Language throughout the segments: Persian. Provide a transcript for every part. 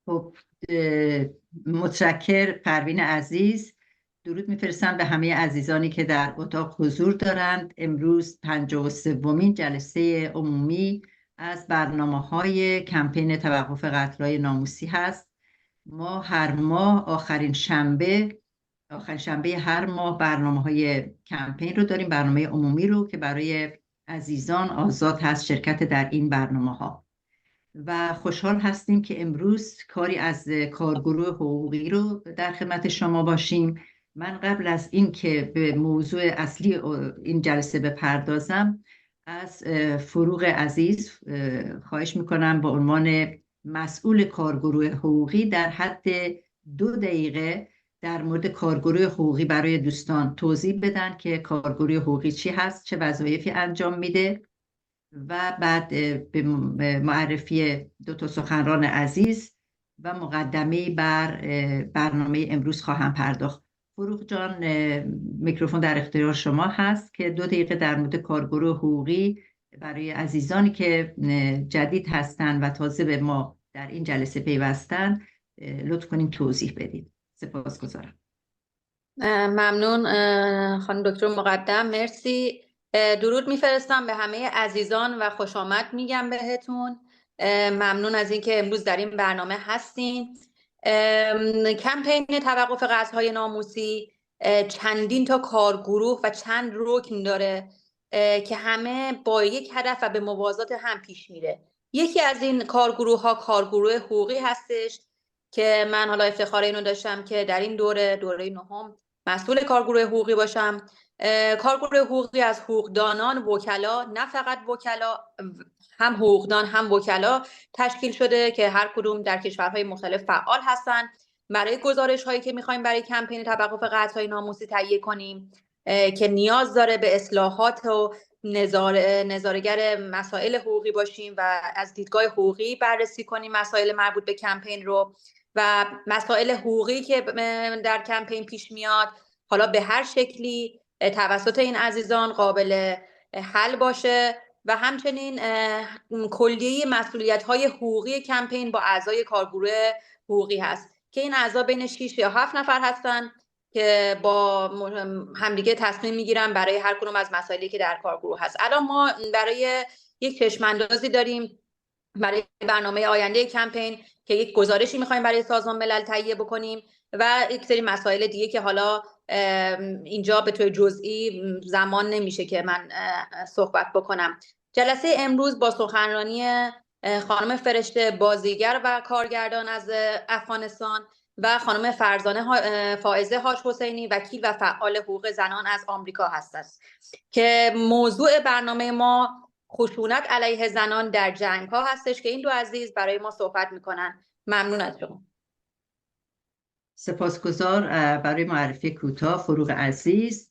خب، اه، متشکر پروین عزیز. درود میفرستم به همه عزیزانی که در اتاق حضور دارند. امروز 53مین جلسه عمومی از برنامه‌های کمپین توقف قتل‌های ناموسی هست. ما هر ماه آخرین شنبه هر ماه برنامه‌های کمپین رو داریم، برنامه عمومی رو که برای عزیزان آزاد هست شرکت در این برنامه‌ها. و خوشحال هستیم که امروز کاری از کارگروه حقوقی رو در خدمت شما باشیم. من قبل از این که به موضوع اصلی این جلسه بپردازم، از فروغ عزیز خواهش میکنم به عنوان مسئول کارگروه حقوقی در حد 2 دقیقه در مورد کارگروه حقوقی برای دوستان توضیح بدن که کارگروه حقوقی چی هست، چه وظایفی انجام میده، و بعد به معرفی 2 تا سخنران عزیز و مقدمه بر برنامه امروز خواهم پرداخت. فروغ جان، میکروفون در اختیار شما هست که 2 دقیقه در مورد کارگروه حقوقی برای عزیزانی که جدید هستند و تازه به ما در این جلسه پیوستن لطف کنید توضیح بدید. سپاسگزارم. ممنون خانم دکتر مقدم، مرسی. درود میفرستم به همه عزیزان و خوش آمد میگم بهتون. ممنون از اینکه امروز در این برنامه هستین. کمپین توقف قتل‌های ناموسی چندین تا کارگروه و چند رکن داره که همه با یک هدف و به موازات هم پیش میره. یکی از این کارگروه ها کارگروه حقوقی هستش که من حالا افتخار اینو داشتم که در این دوره 9 مسئول کارگروه حقوقی باشم. کارگروه حقوقی از حقوقدانان، وکلا، نه فقط وکلا، هم حقوقدان هم وکلا تشکیل شده که هر کدوم در کشورهای مختلف فعال هستن برای گزارش هایی که میخوایم برای کمپین توقف قتل‌های ناموسی تهیه کنیم که نیاز داره به اصلاحات و نظاره‌گر مسائل حقوقی باشیم و از دیدگاه حقوقی بررسی کنیم مسائل مربوط به کمپین رو و مسائل حقوقی که در کمپین پیش میاد حالا به هر شکلی توسط این عزیزان قابل حل باشه و همچنین کلیه مسئولیت‌های حقوقی کمپین با اعضای کارگروه حقوقی هست که این اعضا بین 6 یا 7 نفر هستن که با همدیگه تصمیم میگیرن برای هر کدوم از مسائلی که در کارگروه هست. الان ما برای یک چشم‌اندازی داریم برای برنامه آینده کمپین که یک گزارشی میخوایم برای سازمان ملل تهیه بکنیم و یک سری مسائل دیگه که حالا اینجا به طور جزئی زمان نمیشه که من صحبت بکنم. جلسه امروز با سخنرانی خانم فرشته بازیگر و کارگردان از افغانستان و خانم فرزانه فائزه حاج حسینی وکیل و فعال حقوق زنان از آمریکا هست که موضوع برنامه ما خشونت علیه زنان در جنگ ها هستش که این دو عزیز برای ما صحبت میکنن. ممنون از شما. سپاسگزار برای معرفی کوتاه فروغ عزیز.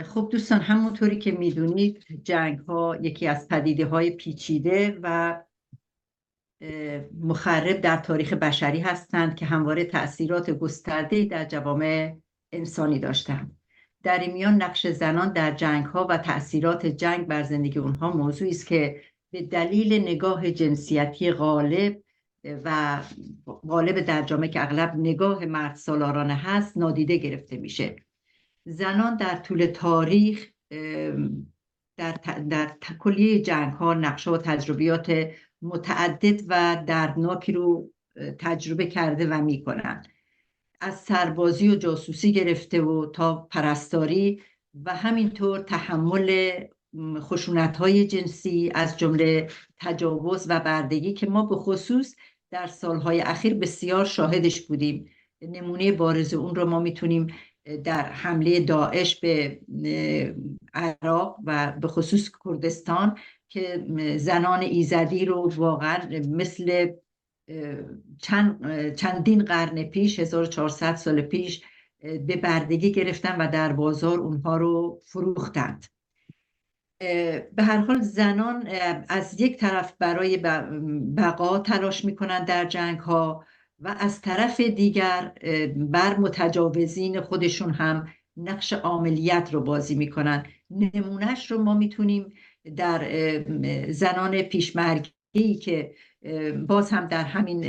خب دوستان، همونطوری که میدونید جنگ ها یکی از پدیده های پیچیده و مخرب در تاریخ بشری هستند که همواره تأثیرات گسترده‌ای در جوامع انسانی داشتند. در این میان نقش زنان در جنگ ها و تأثیرات جنگ بر زندگی اونها موضوعی است که به دلیل نگاه جنسیتی غالب در جامعه که اغلب نگاه مرد سالارانه هست نادیده گرفته میشه. زنان در طول تاریخ در کلیه جنگ ها نقشه و تجربیات متعدد و دردناکی رو تجربه کرده و میکنن، از سربازی و جاسوسی گرفته و تا پرستاری و همینطور تحمل خشونت‌های جنسی از جمله تجاوز و بردگی که ما به خصوص در سالهای اخیر بسیار شاهدش بودیم. نمونه بارز اون رو ما میتونیم در حمله داعش به عراق و به خصوص کردستان که زنان ایزدی رو واقعا مثل چندین قرن پیش 1400 سال پیش به بردگی گرفتن و در بازار اونها رو فروختند. به هر حال زنان از یک طرف برای بقا تلاش میکنند در جنگ ها و از طرف دیگر بر متجاوزین خودشون هم نقش عاملیت رو بازی میکنن. نمونهش رو ما میتونیم در زنان پیشمرگی نقطه‌ای که باز هم در همین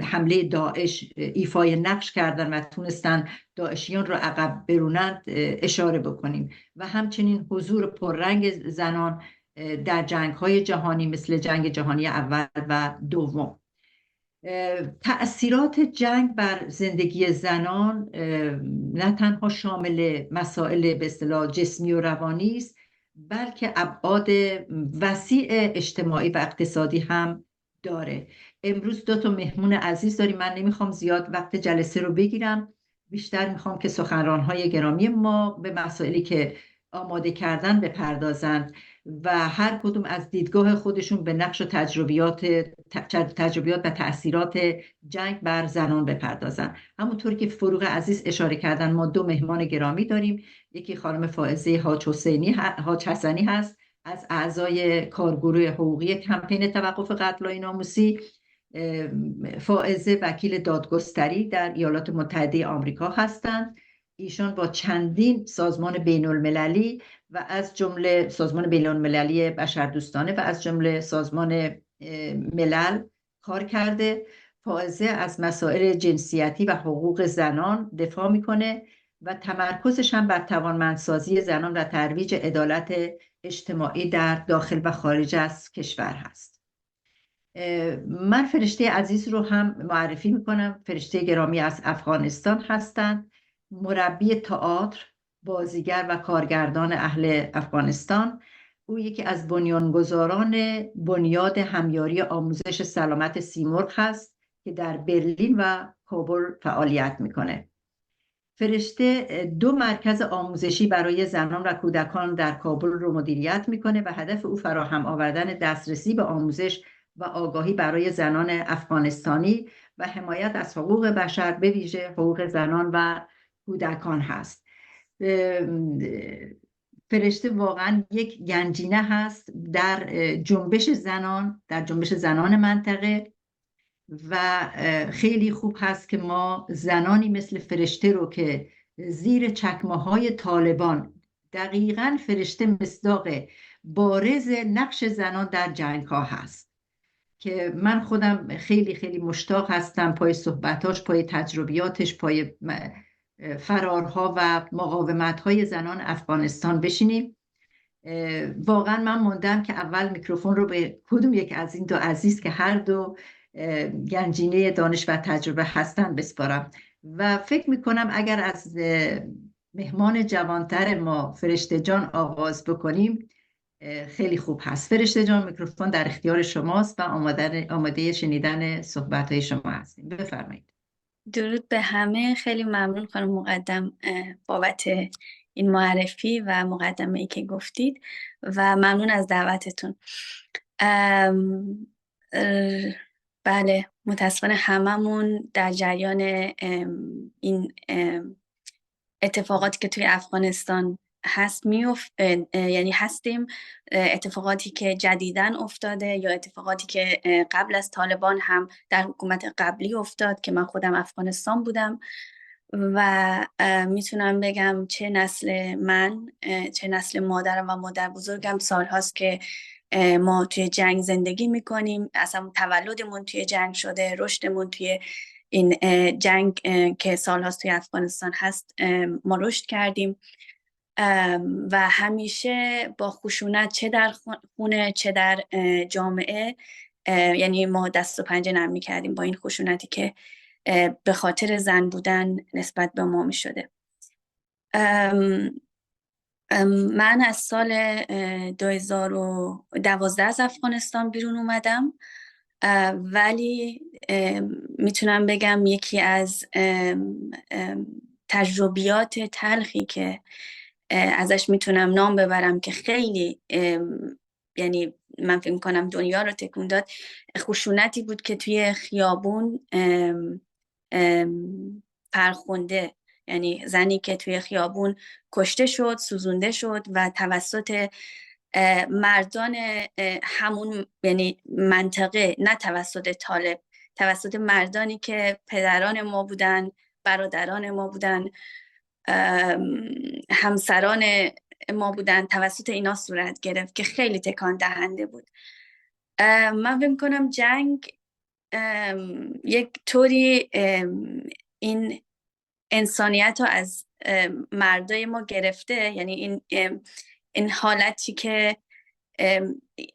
حمله داعش ایفای نقش کردن و تونستن داعشیان رو عقب برونند اشاره بکنیم و همچنین حضور پررنگ زنان در جنگ‌های جهانی مثل جنگ جهانی اول و دوم. تأثیرات جنگ بر زندگی زنان نه تنها شامل مسائل به اصطلاح جسمی و روانی است، بلکه ابعاد وسیع اجتماعی و اقتصادی هم داره. امروز 2 مهمون عزیز داریم. من نمیخوام زیاد وقت جلسه رو بگیرم، بیشتر میخوام که سخنرانهای گرامی ما به مسائلی که آماده کردن بپردازند و هر کدوم از دیدگاه خودشون به نقش و تجربیات و تأثیرات جنگ بر زنان بپردازن. همونطور که فروغ عزیز اشاره کردن، ما 2 مهمان گرامی داریم. یکی خانم فائزه حاج حسنی هست از اعضای کارگروه حقوقی کمپین توقف قتل‌های ناموسی. فائزه وکیل دادگستری در ایالات متحده آمریکا هستند. ایشان با چندین سازمان بین المللی و از جمله سازمان بین المللی بشردوستانه و از جمله سازمان ملل کار کرده. فائزه از مسائل جنسیتی و حقوق زنان دفاع میکنه و تمرکزش هم بر توانمندسازی زنان و ترویج عدالت اجتماعی در داخل و خارج از کشور هست. من فرشته عزیز رو هم معرفی میکنم. فرشته گرامی از افغانستان هستند، مربی تئاتر، بازیگر و کارگردان اهل افغانستان. او یکی از بنیانگذاران بنیاد همیاری آموزش سلامت سیمرغ هست که در برلین و کابل فعالیت میکنه. فرشته 2 مرکز آموزشی برای زنان و کودکان در کابل رو مدیریت میکنه و هدف او فراهم آوردن دسترسی به آموزش و آگاهی برای زنان افغانستانی و حمایت از حقوق بشر، به ویژه حقوق زنان و کودکان هست. فرشته واقعا یک گنجینه هست در جنبش زنان منطقه و خیلی خوب هست که ما زنانی مثل فرشته رو که زیر چکمه‌های طالبان، دقیقاً فرشته مصداق بارز نقش زنان در جنگ‌ها هست که من خودم خیلی خیلی مشتاق هستم پای صحبتاش، پای تجربیاتش، پای فرارها و مقاومت‌های زنان افغانستان بشینیم. واقعا من موندم که اول میکروفون رو به کدوم یک از این 2 عزیز که هر 2 گنجینه دانش و تجربه هستن بسپارم و فکر میکنم اگر از مهمان جوانتر ما فرشته جان آغاز بکنیم خیلی خوب هست. فرشته جان، میکروفون در اختیار شماست و آماده شنیدن صحبت‌های شما هستیم. بفرمایید. درود به همه. خیلی ممنون خانم مقدم بابت این معرفی و مقدمه‌ای که گفتید و ممنون از دعوتتون. بله، متاسفانه هممون در جریان این اتفاقاتی که توی افغانستان یعنی هستیم، اتفاقاتی که جدیداً افتاده یا اتفاقاتی که قبل از طالبان هم در حکومت قبلی افتاد که من خودم افغانستان بودم و میتونم بگم چه نسل من، چه نسل مادرم و مادر بزرگم سال هاست که ما توی جنگ زندگی میکنیم. اصلا تولدمون توی جنگ شده، رشدمون توی این جنگ که سال هاست توی افغانستان هست ما رشد کردیم و همیشه با خشونت، چه در خونه چه در جامعه، یعنی ما دست و پنجه نرم میکردیم با این خشونتی که به خاطر زن بودن نسبت به ما میشده. من از سال 2012 از افغانستان بیرون اومدم، ولی میتونم بگم یکی از تجربیات تلخی که ازش میتونم نام ببرم که خیلی یعنی من فکر میکنم دنیا رو تکون داد، خشونتی بود که توی خیابون پرخونده، یعنی زنی که توی خیابون کشته شد، سوزونده شد و توسط مردان همون یعنی منطقه، نه توسط طالب، توسط مردانی که پدران ما بودن، برادران ما بودن، همسران ما بودن، توسط اینا صورت گرفت که خیلی تکان دهنده بود. من فکر کنم جنگ یک طوری این انسانیت رو از مردای ما گرفته، یعنی این حالتی که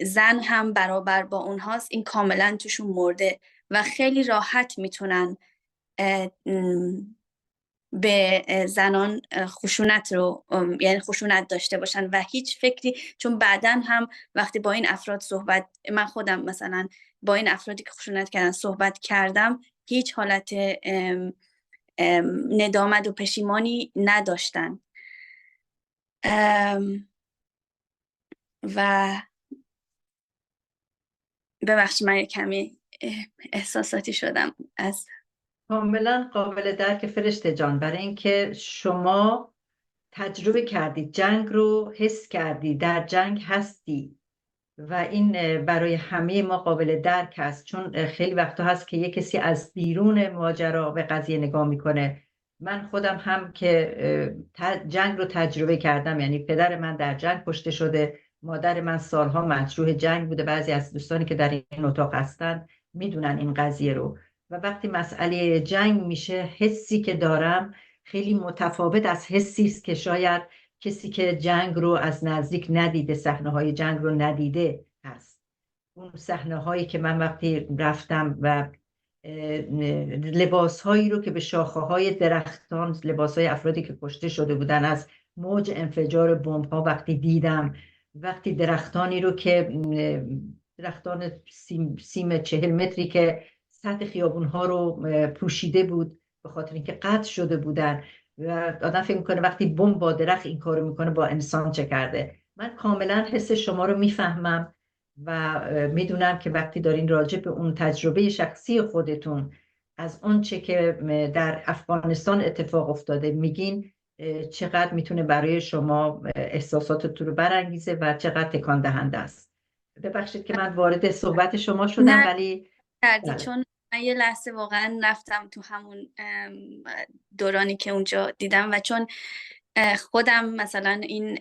زن هم برابر با اونهاست، این کاملا توشون مرده و خیلی راحت میتونن به زنان خشونت رو یعنی خشونت داشته باشن و هیچ فکری، چون بعداً هم وقتی با این افراد صحبت، من خودم مثلا با این افرادی که خشونت کردن صحبت کردم، هیچ حالت ندامت و پشیمانی نداشتن و ببخشید من کمی احساساتی شدم از کاملا قابل درک فرشته جان، برای اینکه شما تجربه کردید، جنگ رو حس کردی، در جنگ هستی و این برای همه ما قابل درک است. چون خیلی وقتا هست که یک کسی از بیرون ماجرا به قضیه نگاه میکنه. من خودم هم که جنگ رو تجربه کردم، یعنی پدر من در جنگ کشته شده، مادر من سالها مجروح جنگ بوده. بعضی از دوستانی که در این اتاق هستن میدونن این قضیه رو. و وقتی مسئله جنگ میشه، حسی که دارم خیلی متفاوت از حسی است که شاید کسی که جنگ رو از نزدیک ندیده، صحنه‌های جنگ رو ندیده هست. اون صحنه‌هایی که من وقتی رفتم و لباس‌هایی رو که به شاخه‌های درختان، لباس‌های افرادی که کشته شده بودن از موج انفجار بمب‌ها وقتی دیدم، وقتی درختانی رو که درختان سیم 40 متری که سطح خیابون‌ها رو پوشیده بود به خاطر اینکه قطع شده بودن، و آدم فکر میکنه وقتی بمب با درخت این کارو میکنه با انسان چه کرده. من کاملا حس شما رو میفهمم و میدونم که وقتی دارین راجع به اون تجربه شخصی خودتون از اون چه که در افغانستان اتفاق افتاده میگین، چقدر میتونه برای شما احساساتتون رو برانگیزه و چقدر تکان دهنده است. ببخشید که من وارد صحبت شما شدم، نه ولی کردی، بله. چون من یه لحظه واقعا رفتم تو همون دورانی که اونجا دیدم و چون خودم مثلا این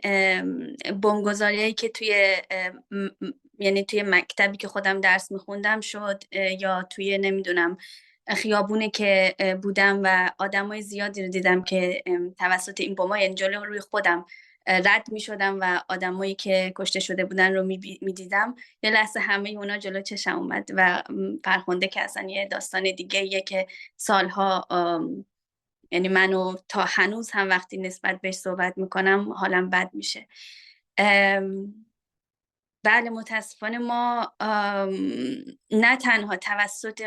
بمبگذاریایی که توی یعنی توی مکتبی که خودم درس میخوندم شد یا توی نمیدونم خیابونه که بودم و آدمای زیادی رو دیدم که توسط این بمب‌ها یعنی جلوی روی خودم رد می شدم و آدمایی که کشته شده بودن رو می دیدم، یه لحظه همه اونا جلو چشم اومد و فرخنده که اصلا یه داستان دیگه یه که سالها یعنی منو تا هنوز هم وقتی نسبت بهش صحبت میکنم حالم بد میشه. بله متاسفانه ما نه تنها توسط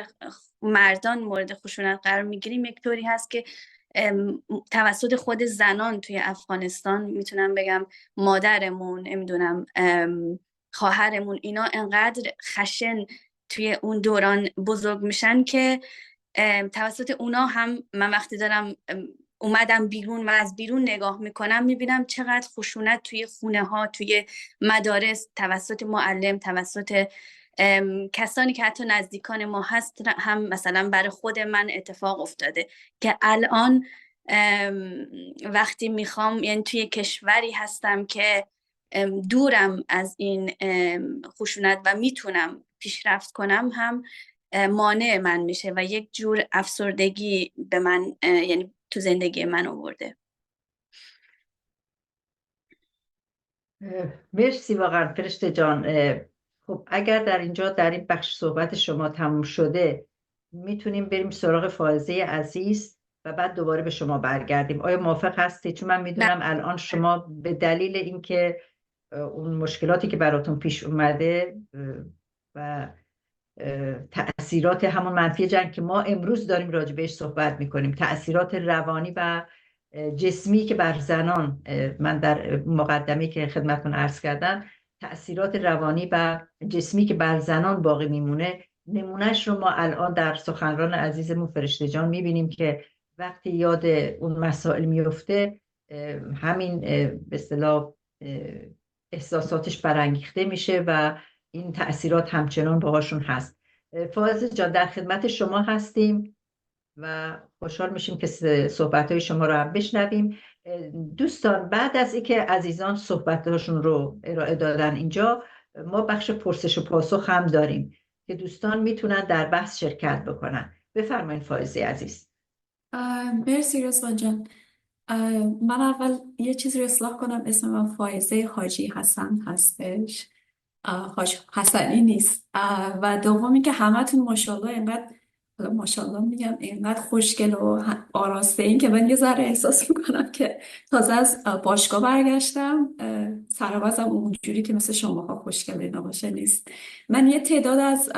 مردان مورد خشونت قرار میگیریم، یک طوری هست که توسط خود زنان توی افغانستان، میتونم بگم مادرمون، نمیدونم خواهرمون، اینا انقدر خشن توی اون دوران بزرگ میشن که توسط اونا هم من وقتی دارم اومدم بیرون و از بیرون نگاه میکنم میبینم چقدر خشونت توی خونه ها، توی مدارس، توسط معلم، توسط کسانی که حتی نزدیکان ما هست هم مثلا برای خود من اتفاق افتاده که الان وقتی میخوام، یعنی توی کشوری هستم که دورم از این خشونت و میتونم پیشرفت کنم، هم مانع من میشه و یک جور افسردگی به من یعنی تو زندگی من آورده. مرسی واقعا فرشته جان. خب اگر در اینجا در این بخش صحبت شما تموم شده، میتونیم بریم سراغ فائزه عزیز و بعد دوباره به شما برگردیم. آیا موافق هستی؟ چون من میدونم الان شما به دلیل اینکه اون مشکلاتی که براتون پیش اومده و تأثیرات همون منفی جنگ که ما امروز داریم راجع بهش صحبت میکنیم، تأثیرات روانی و جسمی که بر زنان، من در مقدمه که خدمتتون عرض کردم، تأثیرات روانی و جسمی که بر زنان باقی میمونه، نمونهش رو ما الان در سخنران عزیزمون فرشته جان میبینیم که وقتی یاد اون مسائل میفته همین به اصطلاح احساساتش برانگیخته میشه و این تأثیرات همچنان باهاشون هست. فائزه جان در خدمت شما هستیم و خوشحال میشیم که صحبت‌های شما رو هم بشنویم. دوستان بعد از اینکه عزیزان صحبت‌هاشون رو ارائه دادن اینجا، ما بخش پرسش و پاسخ هم داریم که دوستان میتونن در بحث شرکت بکنن. بفرمایید فائزه عزیز. مرسی رضوان جان. من اول یه چیزی رو اصلاح کنم، اسم من فائزه حاجی حسن هستش، حاج حسنی نیست. و دومی که همتون ماشاءالله اینقدر، ماشاءالله میگم، اینقدر خوشگل و آراسته این که من یه ذره احساس میکنم که تازه از باشگاه برگشتم. سر و وضعم اونجوری که مثل شماها خوشگل اینا باشه نیست. من یه تعداد از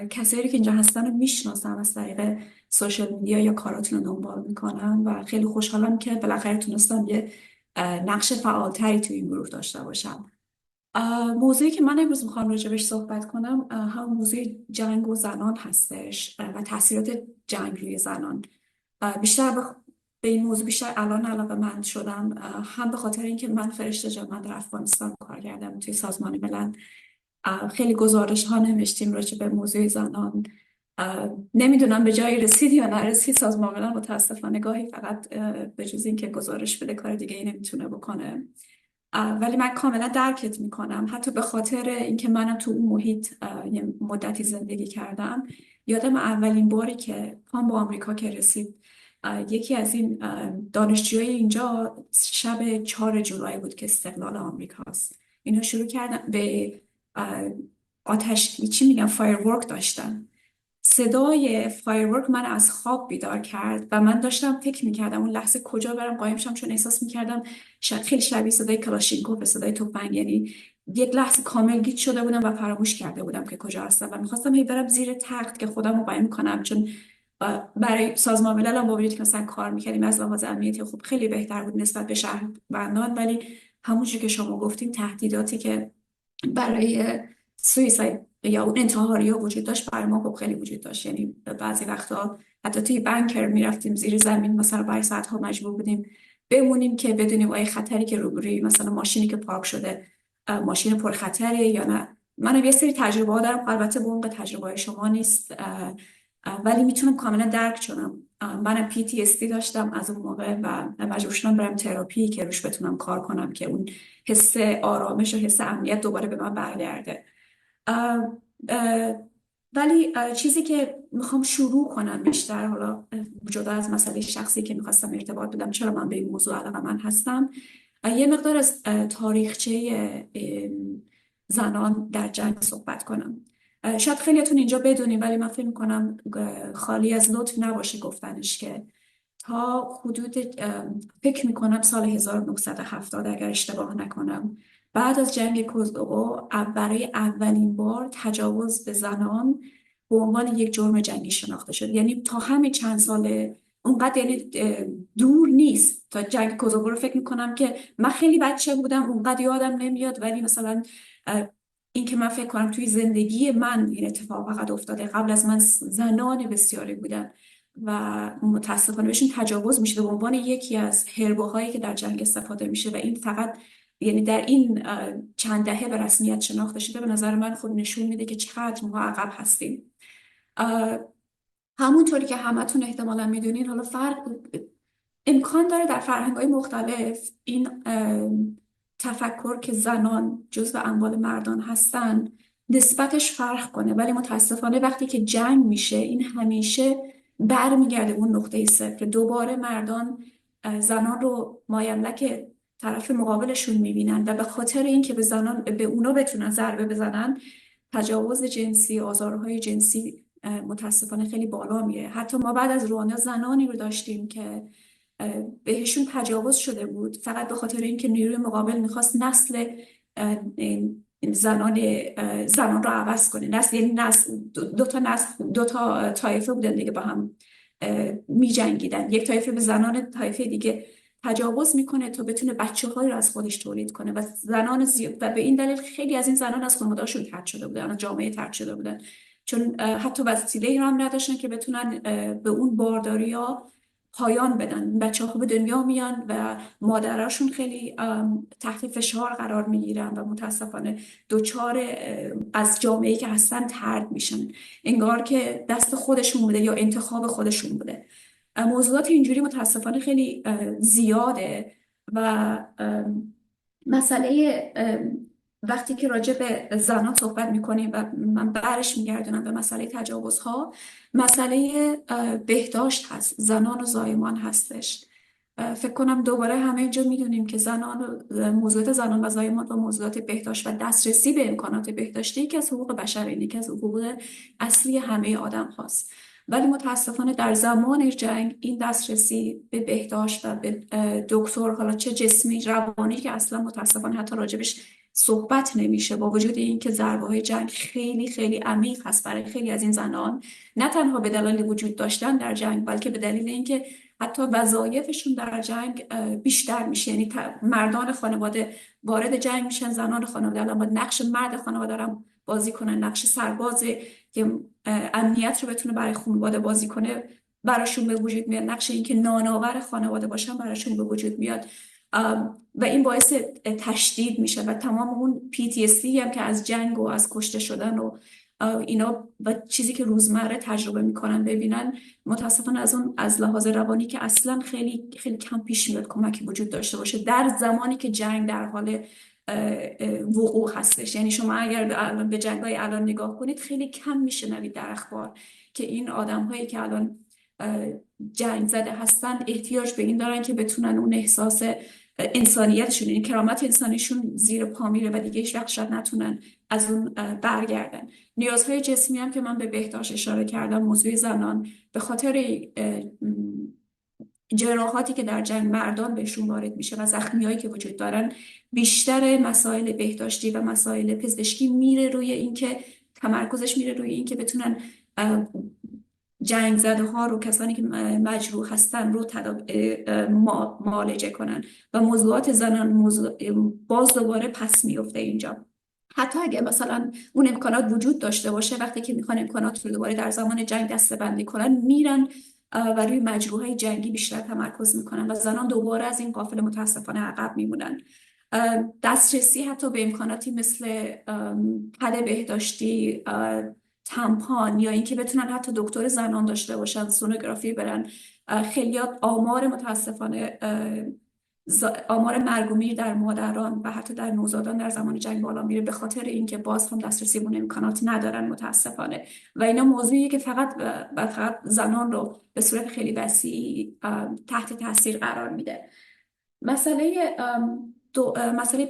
کسایی که اینجا هستن رو میشناسم از طریق سوشال میدیا یا کاراتون رو دنبال میکنم و خیلی خوشحالم که بالاخره تونستم یه نقش فعالتری توی این گروه داشته باشم. موضوعی که من امروز میخوام راجبش صحبت کنم هم موضوع جنگ و زنان هستش و تاثیرات جنگ روی زنان. بیشتر به این موضوع بیشتر الان علاقه‌مند شدم، هم به خاطر اینکه من فرشته جان در افغانستان کار کردم توی سازمان ملل. خیلی گزارش ها نوشتیم راجع به موضوع زنان. نمیدونم به جایی رسید یا نرسید. سازمان ملل متاسفانه گاهی فقط به جز اینکه گزارش بده کار دیگه ای نمیتونه بکنه. ولی من کاملا درکت میکنم، حتی به خاطر اینکه منم تو اون محیط یه مدتی زندگی کردم. یادم اولین باری که پام با آمریکا که رسید، یکی از این دانشجوهای اینجا شب 4 جولای بود که استقلال آمریکاست. اینا شروع کردن به آتش، چی میگن، فایرورک داشتن. صدای فایرورک من از خواب بیدار کرد و من داشتم فکر میکردم اون لحظه کجا برم قایم شم، چون احساس میکردم خیلی شبیه صدای کلاشینکوف، صدای تفنگ. یعنی یک لحظه کامل گیج شده بودم و فراموش کرده بودم که کجا هستم و میخواستم هی برم زیر تخت که خودم رو قایم کنم، چون برای سازمان ملل هم با وجودی که مثلا کار میکردیم از لحاظ امنیتی خوب خیلی بهتر بود نسبت به شهروندان، ولی همونجوری که شما گفتیم تهدیداتی که برای سویساید یا اون انتحاری ها وجود داشت، برای ما خب خیلی وجود داشت. یعنی بعضی وقتا حتی توی بنکر میرفتیم زیر زمین، مثلا برای ساعتها مجبور بودیم بمونیم که بدونیم آیا خطری که روبروی مثلا ماشینی که پارک شده ماشین پرخطره یا نه. من یه سری تجربه ها دارم، البته به اون تجربه شما نیست، ولی میتونم کاملا درک کنم. من PTSD داشتم از اون موقع و مجبور شدم برم تراپی که روش بتونم کار کنم که اون حس آرامش و حس امنیت دوباره به من برگرده. ولی چیزی که میخوام شروع کنم بیشتر، حالا جدا از مسئله شخصی که میخواستم ارتباط بدم چرا من به این موضوع علاقه‌مند هستم، یه مقدار از تاریخچه زنان در جنگ صحبت کنم. شاید خیلیاتون اینجا بدونیم، ولی من فکر میکنم خالی از لطف نباشه گفتنش که تا حدود فکر میکنم سال 1970 اگر اشتباه نکنم، بعد از جنگ کوزوو برای اولین بار تجاوز به زنان به عنوان یک جرم جنگی شناخته شد. یعنی تا همین چند سال اونقدر، یعنی دور نیست تا جنگ کوزوو رو فکر میکنم که من خیلی بچه بودم اونقدر یادم نمیاد، ولی مثلا این که من فکر کنم توی زندگی من این اتفاق فقط افتاده، قبل از من زنان بسیاری بودن و متاسفانه بهشون تجاوز میشه به عنوان یکی از حربه‌هایی که در جنگ استفاده میشه و این فقط یعنی در این چند دهه به رسمیت شناخته شده. به نظر من خود نشون میده که چقدر ما عقب هستیم. همونطوری که همتون احتمالا میدونین، حالا امکان داره در فرهنگ‌های مختلف این تفکر که زنان جزو اموال مردان هستن نسبتش فرق کنه، ولی متاسفانه وقتی که جنگ میشه این همیشه برمیگرده اون نقطه صفر. دوباره مردان زنان رو مایملک طرف مقابلشون میبینن و به خاطر اینکه به زنان به اونا بتونن ضربه بزنن، تجاوز جنسی، آزارهای جنسی متاسفانه خیلی بالا میره. حتی ما بعد از رواندا زنانی رو داشتیم که بهشون تجاوز شده بود فقط به خاطر اینکه نیروی مقابل میخواست نسل زنان رو عوض کنه. نسل یعنی دو تا طایفه بودن دیگه با هم می جنگیدن. یک طایفه به زنان طایفه دیگه تجاوز میکنه تا بتونه بچه‌هایی رو از خودش تولید کنه و و به این دلیل خیلی از این زنان از خانواده‌هاشون طرد شده بودن، از جامعه طرد شده بودن، چون حتی وسیله‌ای هم نداشتن که بتونن به اون بارداری‌ها پایان بدن. بچه‌ها به دنیا میان و مادراشون خیلی تحت فشار قرار میگیرن و متاسفانه دوچار از جامعه‌ای که هستن طرد میشن، انگار که دست خودشون بوده یا انتخاب خودشون بوده. موضوعات اینجوری متاسفانه خیلی زیاده و مسئله وقتی که راجع به زنان صحبت میکنیم و من برش میگردونم به مسئله تجاوزها، مسئله بهداشت هست، زنان و زایمان هستش. فکر کنم دوباره همه اینجا میدونیم که موضوعات زنان و زایمان و موضوعات بهداشت و دسترسی به امکانات بهداشتی یکی از حقوق بشر، یکی از حقوق اصلی همه آدم هاست. ولی متاسفانه در زمان جنگ این دسترسی به بهداشت و به دکتر، حالا چه جسمی روانی، که اصلا متاسفانه حتی راجبش صحبت نمیشه، با وجود اینکه ضربه‌های جنگ خیلی خیلی عمیق هست برای خیلی از این زنان، نه تنها به دلیل وجود داشتن در جنگ، بلکه به دلیل اینکه حتی وظایفشون در جنگ بیشتر میشه. یعنی مردان خانواده وارد جنگ میشن، زنان خانواده الان با نقش مرد خانواده دارن بازی کنن، نقش سرباز که امنیت رو بتونه برای خانواده بازی کنه براشون به وجود میاد، نقش این که نانآور خانواده باشن براشون به وجود میاد و این باعث تشدید میشه و تمام اون PTSD هم که از جنگ و از کشته شدن و اینا و چیزی که روزمره تجربه میکنن ببینن، متاسفانه از لحاظ روانی که اصلا خیلی خیلی کم پیش میاد کمکی وجود داشته باشه در زمانی که جنگ در حال وقوع هستش. یعنی شما اگر به جنگ‌های الان نگاه کنید خیلی کم میشنوید در اخبار که این آدم‌هایی که الان جنگ زده هستن احتیاج به این دارن که بتونن اون احساس انسانیتشون، این کرامت انسانیشون زیر پا میره و دیگه هیچ وقت شاید نتونن از اون برگردن. نیازهای جسمی هم که من به بهداشت اشاره کردم، موضوع زنان به خاطر جراحاتی که در جنگ مردان بهشون وارد میشه و زخمیایی که وجود دارن، بیشتر مسائل بهداشتی و مسائل پزشکی میره روی اینکه تمرکزش میره روی اینکه بتونن جنگ زده ها رو، کسانی که مجروح هستن رو معالجه کنن و موضوعات زنان باز دوباره پس میفته اینجا. حتی اگه مثلا اون امکانات وجود داشته باشه، وقتی که میخوان امکانات رو دوباره در زمان جنگ دسته‌بندی کنن، میرن و روی مجروحای جنگی بیشتر تمرکز میکنن و زنان دوباره از این قافله متاسفانه عقب میمونن. دسترسی حتی به امکاناتی مثل پد بهداشتی، تمپان، یا اینکه بتونن حتی دکتر زنان داشته باشن، سونوگرافی برن. خیلی آمار متاسفانه آمار مرگ و میر در مادران و حتی در نوزادان در زمان جنگ بالا میره به خاطر اینکه باز هم دسترسی به امکانات ندارن متاسفانه. و اینا موضوعی که فقط زنان رو به صورت خیلی وسیع تحت تاثیر قرار میده. مسئله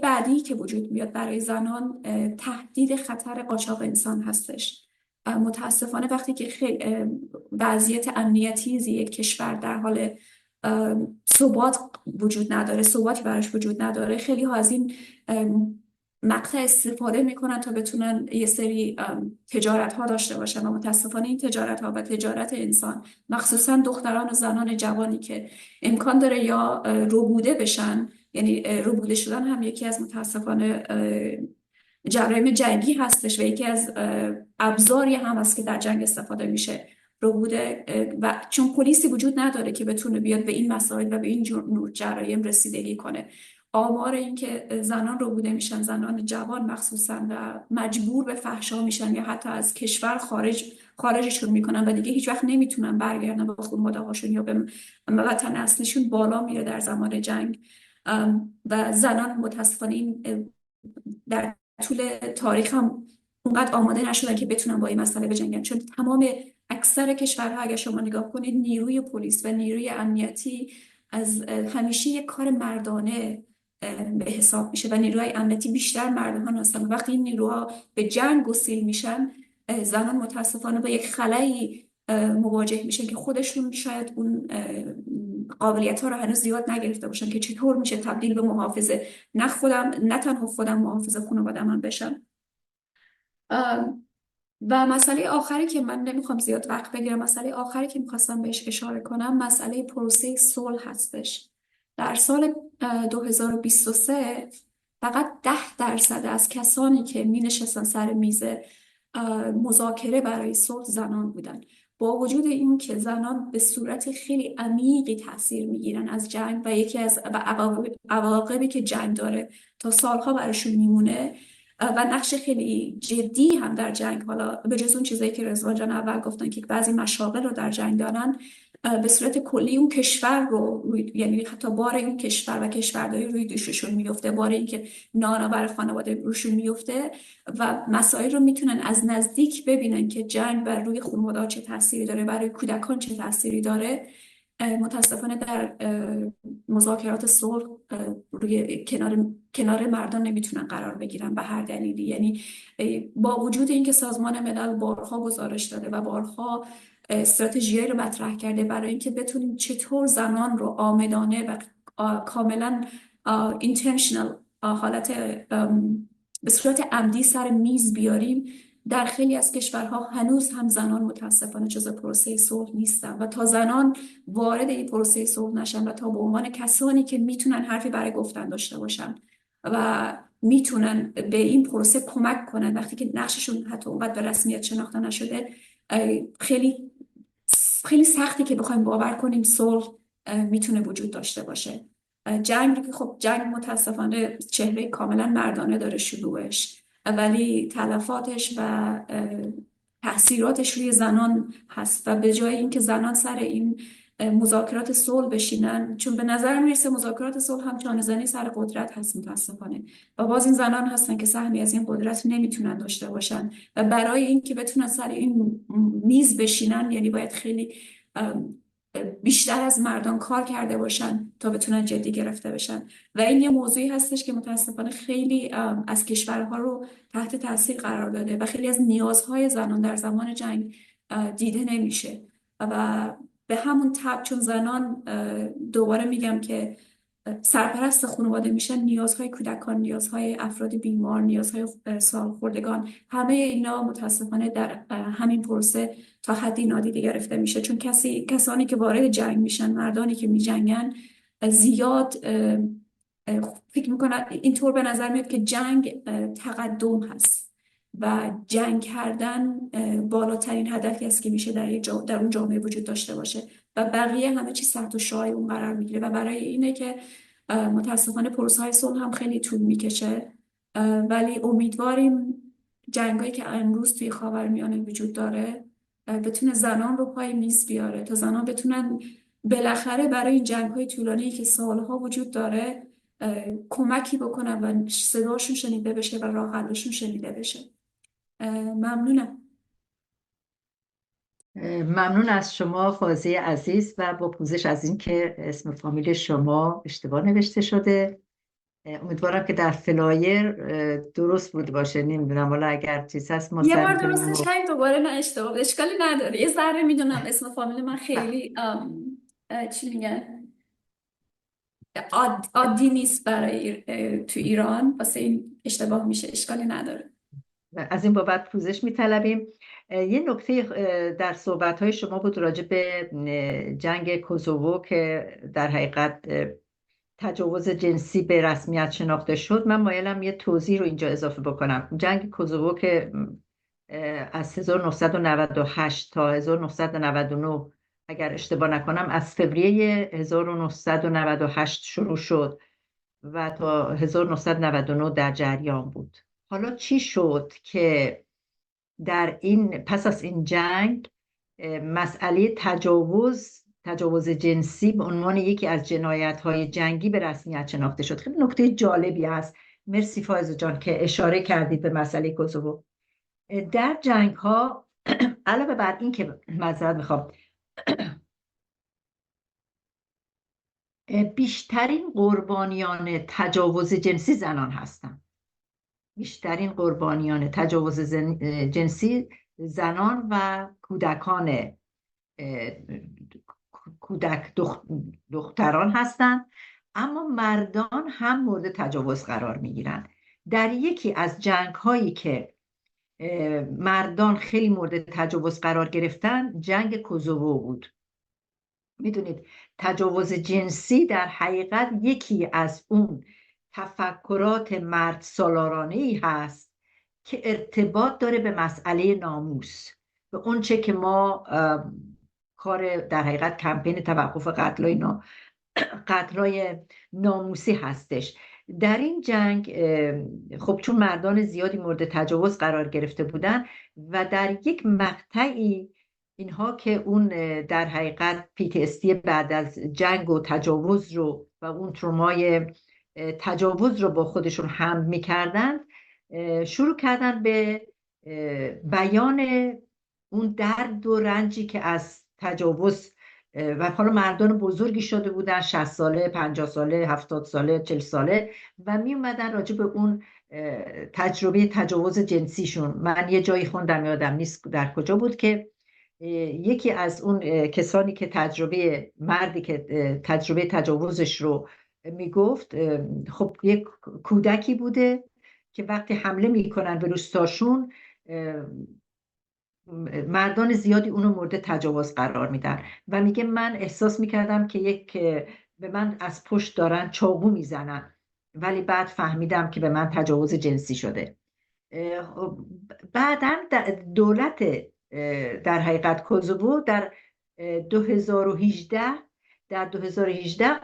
بعدی که وجود میاد برای زنان تهدید خطر قاچاق انسان هستش. متاسفانه وقتی که وضعیت امنیتی یک کشور در حال ثبات وجود نداره، ثباتی براش وجود نداره، خیلی ها از این مقطع استفاده میکنن تا بتونن یه سری تجارت ها داشته باشن و متاسفانه این تجارت ها و تجارت انسان، مخصوصا دختران و زنان جوانی که امکان داره یا ربوده بشن، یعنی ربوده شدن هم یکی از متاسفانه جرایم جنگی هستش و یکی از ابزاری هم هست که در جنگ استفاده میشه، ربوده. و چون پلیسی وجود نداره که بتونه بیاد به این مسائل و به این نوع جرایم رسیدگی کنه، آمار این که زنان ربوده میشن، زنان جوان مخصوصا، و مجبور به فحشا میشن یا حتی از کشور خارجشون میکنن و دیگه هیچ وقت نمیتونن برگردن به خانواده هاشون یا به وطن اصلیشون، بالا میره در زمان جنگ. و زنان متاسفانه این در طول تاریخ هم اونقدر آماده نشدن که بتونن با این مسئله بجنگن، چون تمام اکثر کشورها اگر شما نگاه کنید نیروی پلیس و نیروی امنیتی از همیشه یک کار مردانه به حساب میشه و نیروهای امنیتی بیشتر مردان هستن. وقتی این نیروها به جنگ گسیل میشن، زنان متاسفانه با یک خلایی مواجه میشن که خودشون شاید اون قابلیت ها رو هنوز زیاد نگرفته باشن که چطور میشه تبدیل به محافظه، نه تنها خودم محافظه خانواده‌ام هم بشن. و مسئله آخری که من نمیخوام زیاد وقت بگیرم، مسئله آخری که میخواستم بهش اشاره کنم مسئله پروسه صلح هستش. در سال 2023 فقط 10% از کسانی که می نشستن سر میز مذاکره برای صلح زنان بودن، با وجود این که زنان به صورت خیلی عمیقی تاثیر میگیرن از جنگ و یکی از عواقبی که جنگ داره تا سالها براشون میمونه و نقش خیلی جدی هم در جنگ، حالا به جز اون چیزایی که رضوان جان اول گفتن که بعضی مشاغل رو در جنگ دارن، به صورت کلی اون کشور رو یعنی حتی بار اون کشور و کشورداری روی دوششون میفته، بار این که نانا برای خانواده روشون میفته و مسائل رو میتونن از نزدیک ببینن که جنگ بر روی خانواده چه تأثیری داره، برای کودکان چه تأثیری داره. متاسفانه در مذاکرات صلح روی کنار مردان نمیتونن قرار بگیرن به هر دلیلی. یعنی با وجود اینکه سازمان ملل بارها گزارش داده و بارها استراتژی رو مطرح کرده برای اینکه بتونیم چطور زنان رو عامدانه و کاملا اینتنشنال حالت به صورت عمدی سر میز بیاریم، در خیلی از کشورها هنوز هم زنان متاسفانه جزء پروسه صلح نیستن و تا زنان وارد این پروسه صلح نشن و تا به عنوان کسانی که میتونن حرفی برای گفتن داشته باشن و میتونن به این پروسه کمک کنن وقتی که نقششون حتی اونقدر به رسمیت شناخته نشده، خیلی خیلی سختی که بخوایم باور کنیم صلح میتونه وجود داشته باشه. جنگ خب جنگ متاسفانه چهره کاملا مردانه داره شروعش، ولی تلفاتش و تأثیراتش روی زنان هست و به جای اینکه زنان سر این مذاکرات صلح بشینن، چون به نظر میرسه مذاکرات صلح هم چانه‌زنی سر قدرت هست متاسفانه و باز این زنان هستن که سهمی از این قدرت نمیتونن داشته باشن و برای اینکه بتونن سر این میز بشینن یعنی باید خیلی بیشتر از مردان کار کرده باشن تا بتونن جدی گرفته بشن و این یه موضوعی هستش که متاسفانه خیلی از کشورها رو تحت تاثیر قرار داده و خیلی از نیازهای زنان در زمان جنگ دیده نمیشه و به همون تبع چون زنان دوباره میگم که سرپرست خانواده میشن، نیازهای کودکان، نیازهای افراد بیمار، نیازهای سالخوردگان، همه اینا متاسفانه در همین پروسه تا حدی نادیده گرفته میشه، چون کسانی که وارد جنگ میشن، مردانی که میجنگن، زیاد فکر میکنن اینطور به نظر میاد که جنگ تقدم هست و جنگ کردن بالاترین هدفی است که میشه در اون جامعه وجود داشته باشه و بقیه همه چی سخت و شایع اون قرار میگیره و برای اینه که متاسفانه پروسه های صلح هم خیلی طول میکشه، ولی امیدواریم جنگایی که امروز توی خاورمیانه وجود داره بتونه زنان رو پای میز بیاره تا زنان بتونن بالاخره برای این جنگ‌های طولانی که سالها وجود داره کمکی بکنن و صداشون شنیده بشه و راه حلشون شنیده بشه. ممنونم. ممنون از شما فازه عزیز و با پوزش از این که اسم فامیل شما اشتباه نوشته شده. امیدوارم که در فلایر درست بود باشه، نمیدونم والا اگر چیز هست ما یه بار درستش همین دوباره نه اشتباه، اشکالی نداره. یه ذره میدونم اسم فامیل من خیلی چی میگن عادی نیست برای تو ایران، واسه این اشتباه میشه، اشکالی نداره. از این بابت پوزش میطلبیم. یه نکته در صحبت‌های شما بود راجع به جنگ کوزوو که در حقیقت تجاوز جنسی به رسمیت شناخته شد. من مایلم یه توضیح رو اینجا اضافه بکنم. جنگ کوزوو که از 1998 تا 1999 اگر اشتباه نکنم از فوریه 1998 شروع شد و تا 1999 در جریان بود. حالا چی شد که در این پس از این جنگ مسئله تجاوز جنسی به عنوان یکی از جنایت‌های جنگی به رسمیت شناخته شد؟ خیلی نکته جالبی است. مرسی فائزه جان که اشاره کردید به مسئله کوزوو. در جنگ‌ها علاوه بر این که معذرت میخوام بیشترین قربانیان تجاوز جنسی زنان هستند. بیشترین قربانیان تجاوز جنسی زنان و دختران هستند، اما مردان هم مورد تجاوز قرار میگیرند. در یکی از جنگ هایی که مردان خیلی مورد تجاوز قرار گرفتن جنگ کوزوو بود. میدونید تجاوز جنسی در حقیقت یکی از اون تفکرات مرد سالارانه‌ای هست که ارتباط داره به مسئله ناموس، به اون چه که ما کار در حقیقت کمپین توقف قتلای ناموسی هستش. در این جنگ خب چون مردان زیادی مورد تجاوز قرار گرفته بودن و در یک مقطعی اینها که اون در حقیقت PTSD بعد از جنگ و تجاوز رو و اون ترومای تجاوز رو با خودشون حمل میکردن، شروع کردن به بیان اون درد و رنجی که از تجاوز و حالا مردان بزرگی شده بودن، 60 ساله، 50 ساله، 70 ساله، 40 ساله، و می اومدن راجع به اون تجربه تجاوز جنسیشون. من یه جایی خوندم، یادم نیست در کجا بود، که یکی از اون کسانی که مردی که تجربه تجاوزش رو میگفت، خب یک کودکی بوده که وقتی حمله میکنن به روستاشون، مردان زیادی اونو مورد تجاوز قرار میدن و میگه من احساس میکردم که به من از پشت دارن چاقو میزنن، ولی بعد فهمیدم که به من تجاوز جنسی شده. بعداً دولت در حقیقت کوزوو در 2018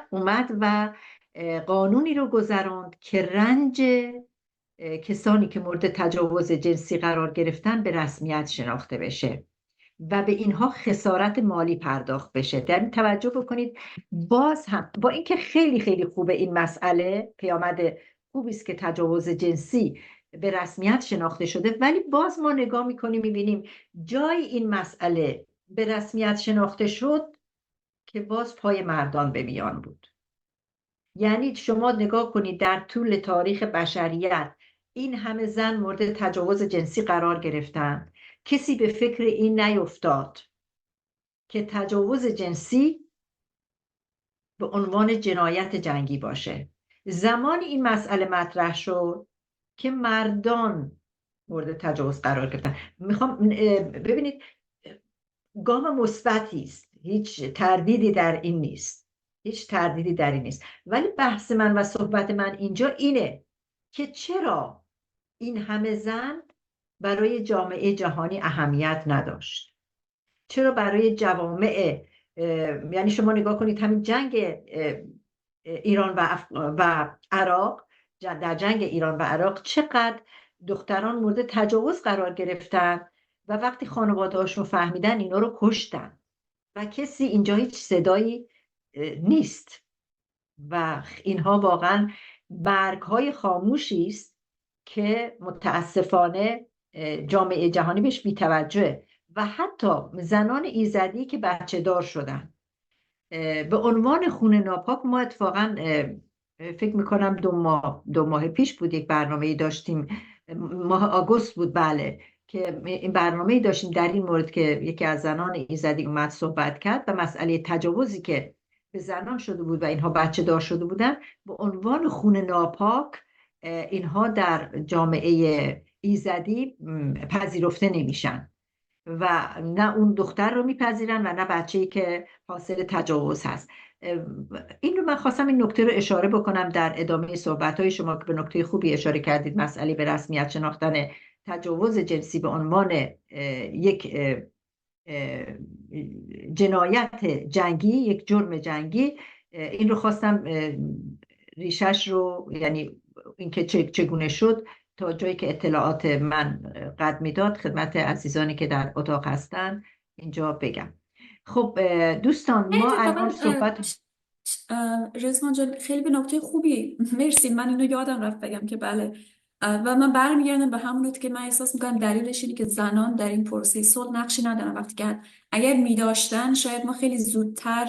اومد و قانونی رو گذراند که رنج کسانی که مورد تجاوز جنسی قرار گرفتن به رسمیت شناخته بشه و به اینها خسارت مالی پرداخت بشه. در این توجه بکنید، باز هم با اینکه خیلی خیلی خوبه این مسئله، پیامد خوبی است که تجاوز جنسی به رسمیت شناخته شده، ولی باز ما نگاه میکنیم میبینیم جای این مسئله به رسمیت شناخته شد که باز پای مردان به میان بود. یعنی شما نگاه کنید در طول تاریخ بشریت این همه زن مورد تجاوز جنسی قرار گرفتن، کسی به فکر این نیفتاد که تجاوز جنسی به عنوان جنایت جنگی باشه. زمان این مسئله مطرح شد که مردان مورد تجاوز قرار گرفتن. میخوام ببینید، گام مثبتی است، هیچ تردیدی در این نیست، ولی بحث من و صحبت من اینجا اینه که چرا این همه زن برای جامعه جهانی اهمیت نداشت؟ چرا برای جوامع، یعنی شما نگاه کنید همین جنگ ایران و عراق، در جنگ ایران و عراق چقدر دختران مورد تجاوز قرار گرفتن و وقتی خانواده‌هاشون فهمیدن اینا رو کشتن و کسی اینجا هیچ صدایی نیست و اینها واقعا برگ‌های خاموشی است که متاسفانه جامعه جهانی بهش بی‌توجهه. و حتی زنان ایزدی که بچه دار شدن به عنوان خون ناپاک، ما اتفاقا فکر میکنم دو ماه پیش بود یک برنامه‌ای داشتیم، ماه آگوست بود، بله، که این برنامه‌ای داشتیم در این مورد که یکی از زنان ایزدی اومد صحبت کرد و مسئله تجاوزی که به زنان شده بود و اینها بچه دار شده بودن به عنوان خون ناپاک اینها در جامعه ایزدی پذیرفته نمیشن و نه اون دختر رو میپذیرن و نه بچه‌ای که حاصل تجاوز هست. این رو من خواستم این نکته رو اشاره بکنم در ادامه صحبت‌های شما که به نکته خوبی اشاره کردید، مسئله به رسمیت شناختن تجاوز جنسی به عنوان یک جنایت جنگی، یک جرم جنگی. این رو خواستم ریشش رو، یعنی اینکه چگونه شد، تا جایی که اطلاعات من قد میداد خدمت عزیزانی که در اتاق هستن اینجا بگم. خب دوستان، ما الان صحبت رزوان جان خیلی به نکته خوبی، مرسی. من اینو یادم رفت بگم که بله، و من برمیگردم به همون نکته که من احساس میکنم دلیلش اینه که زنان در این پروسه صلح نقشی ندارن. وقتی که اگر میداشتن شاید ما خیلی زودتر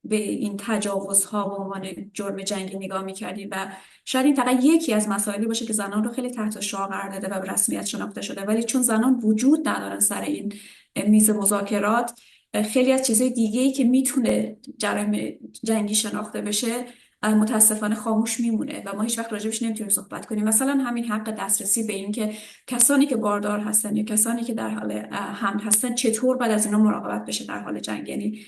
به این تجاوزها به عنوان جرم جنگی نگاه میکردیم و شاید این فقط یکی از مسائلی باشه که زنان رو خیلی تحت شعاع قرار داده و به رسمیت شناخته شده، ولی چون زنان وجود ندارن سر این میز مذاکرات، خیلی از چیزهای دیگه‌ای که میتونه جرم جنگی شناخته بشه متاسفانه خاموش میمونه و ما هیچ وقت راجبش نمیتونیم صحبت کنیم. مثلا همین حق دسترسی به این که کسانی که باردار هستن یا کسانی که در حال حمل هستن چطور بعد از اینا مراقبت بشه در حال جنگ. یعنی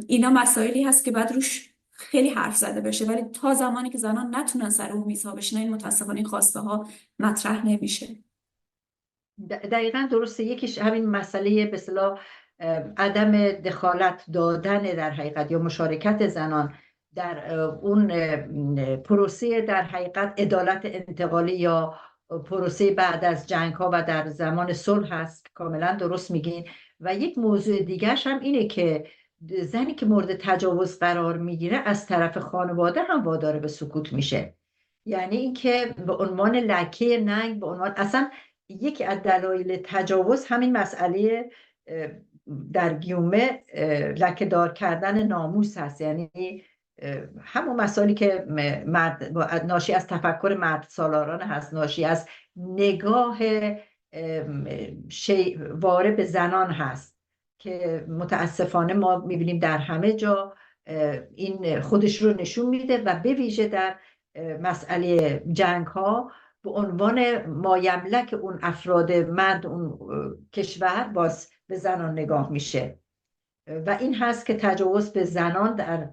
اینا مسائلی هست که بعد روش خیلی حرف زده بشه، ولی تا زمانی که زنان نتونن سر اون میزها بشینن این متاسفانه این خواسته ها مطرح نمیشه. دقیقاً درسته. یکیش همین مسئله به اصطلاح عدم دخالت دادن در حقیقت یا مشارکت زنان در اون پروسه در حقیقت عدالت انتقالی یا پروسه بعد از جنگ ها و در زمان صلح هست. کاملا درست میگین. و یک موضوع دیگرش هم اینه که زنی که مورد تجاوز قرار میگیره از طرف خانواده هم وادار به سکوت میشه. یعنی اینکه به عنوان لکه ننگ، به عنوان اصلا یکی از دلایل تجاوز همین مسئله در گیومه لکه دار کردن ناموس هست. یعنی همون مسائلی که ناشی از تفکر مرد سالاران هست، ناشی از نگاه واره به زنان هست که متاسفانه ما میبینیم در همه جا این خودش رو نشون میده و به ویژه در مسئله جنگ ها به عنوان مایملک اون افراد مرد اون کشور باز به زنان نگاه میشه و این هست که تجاوز به زنان در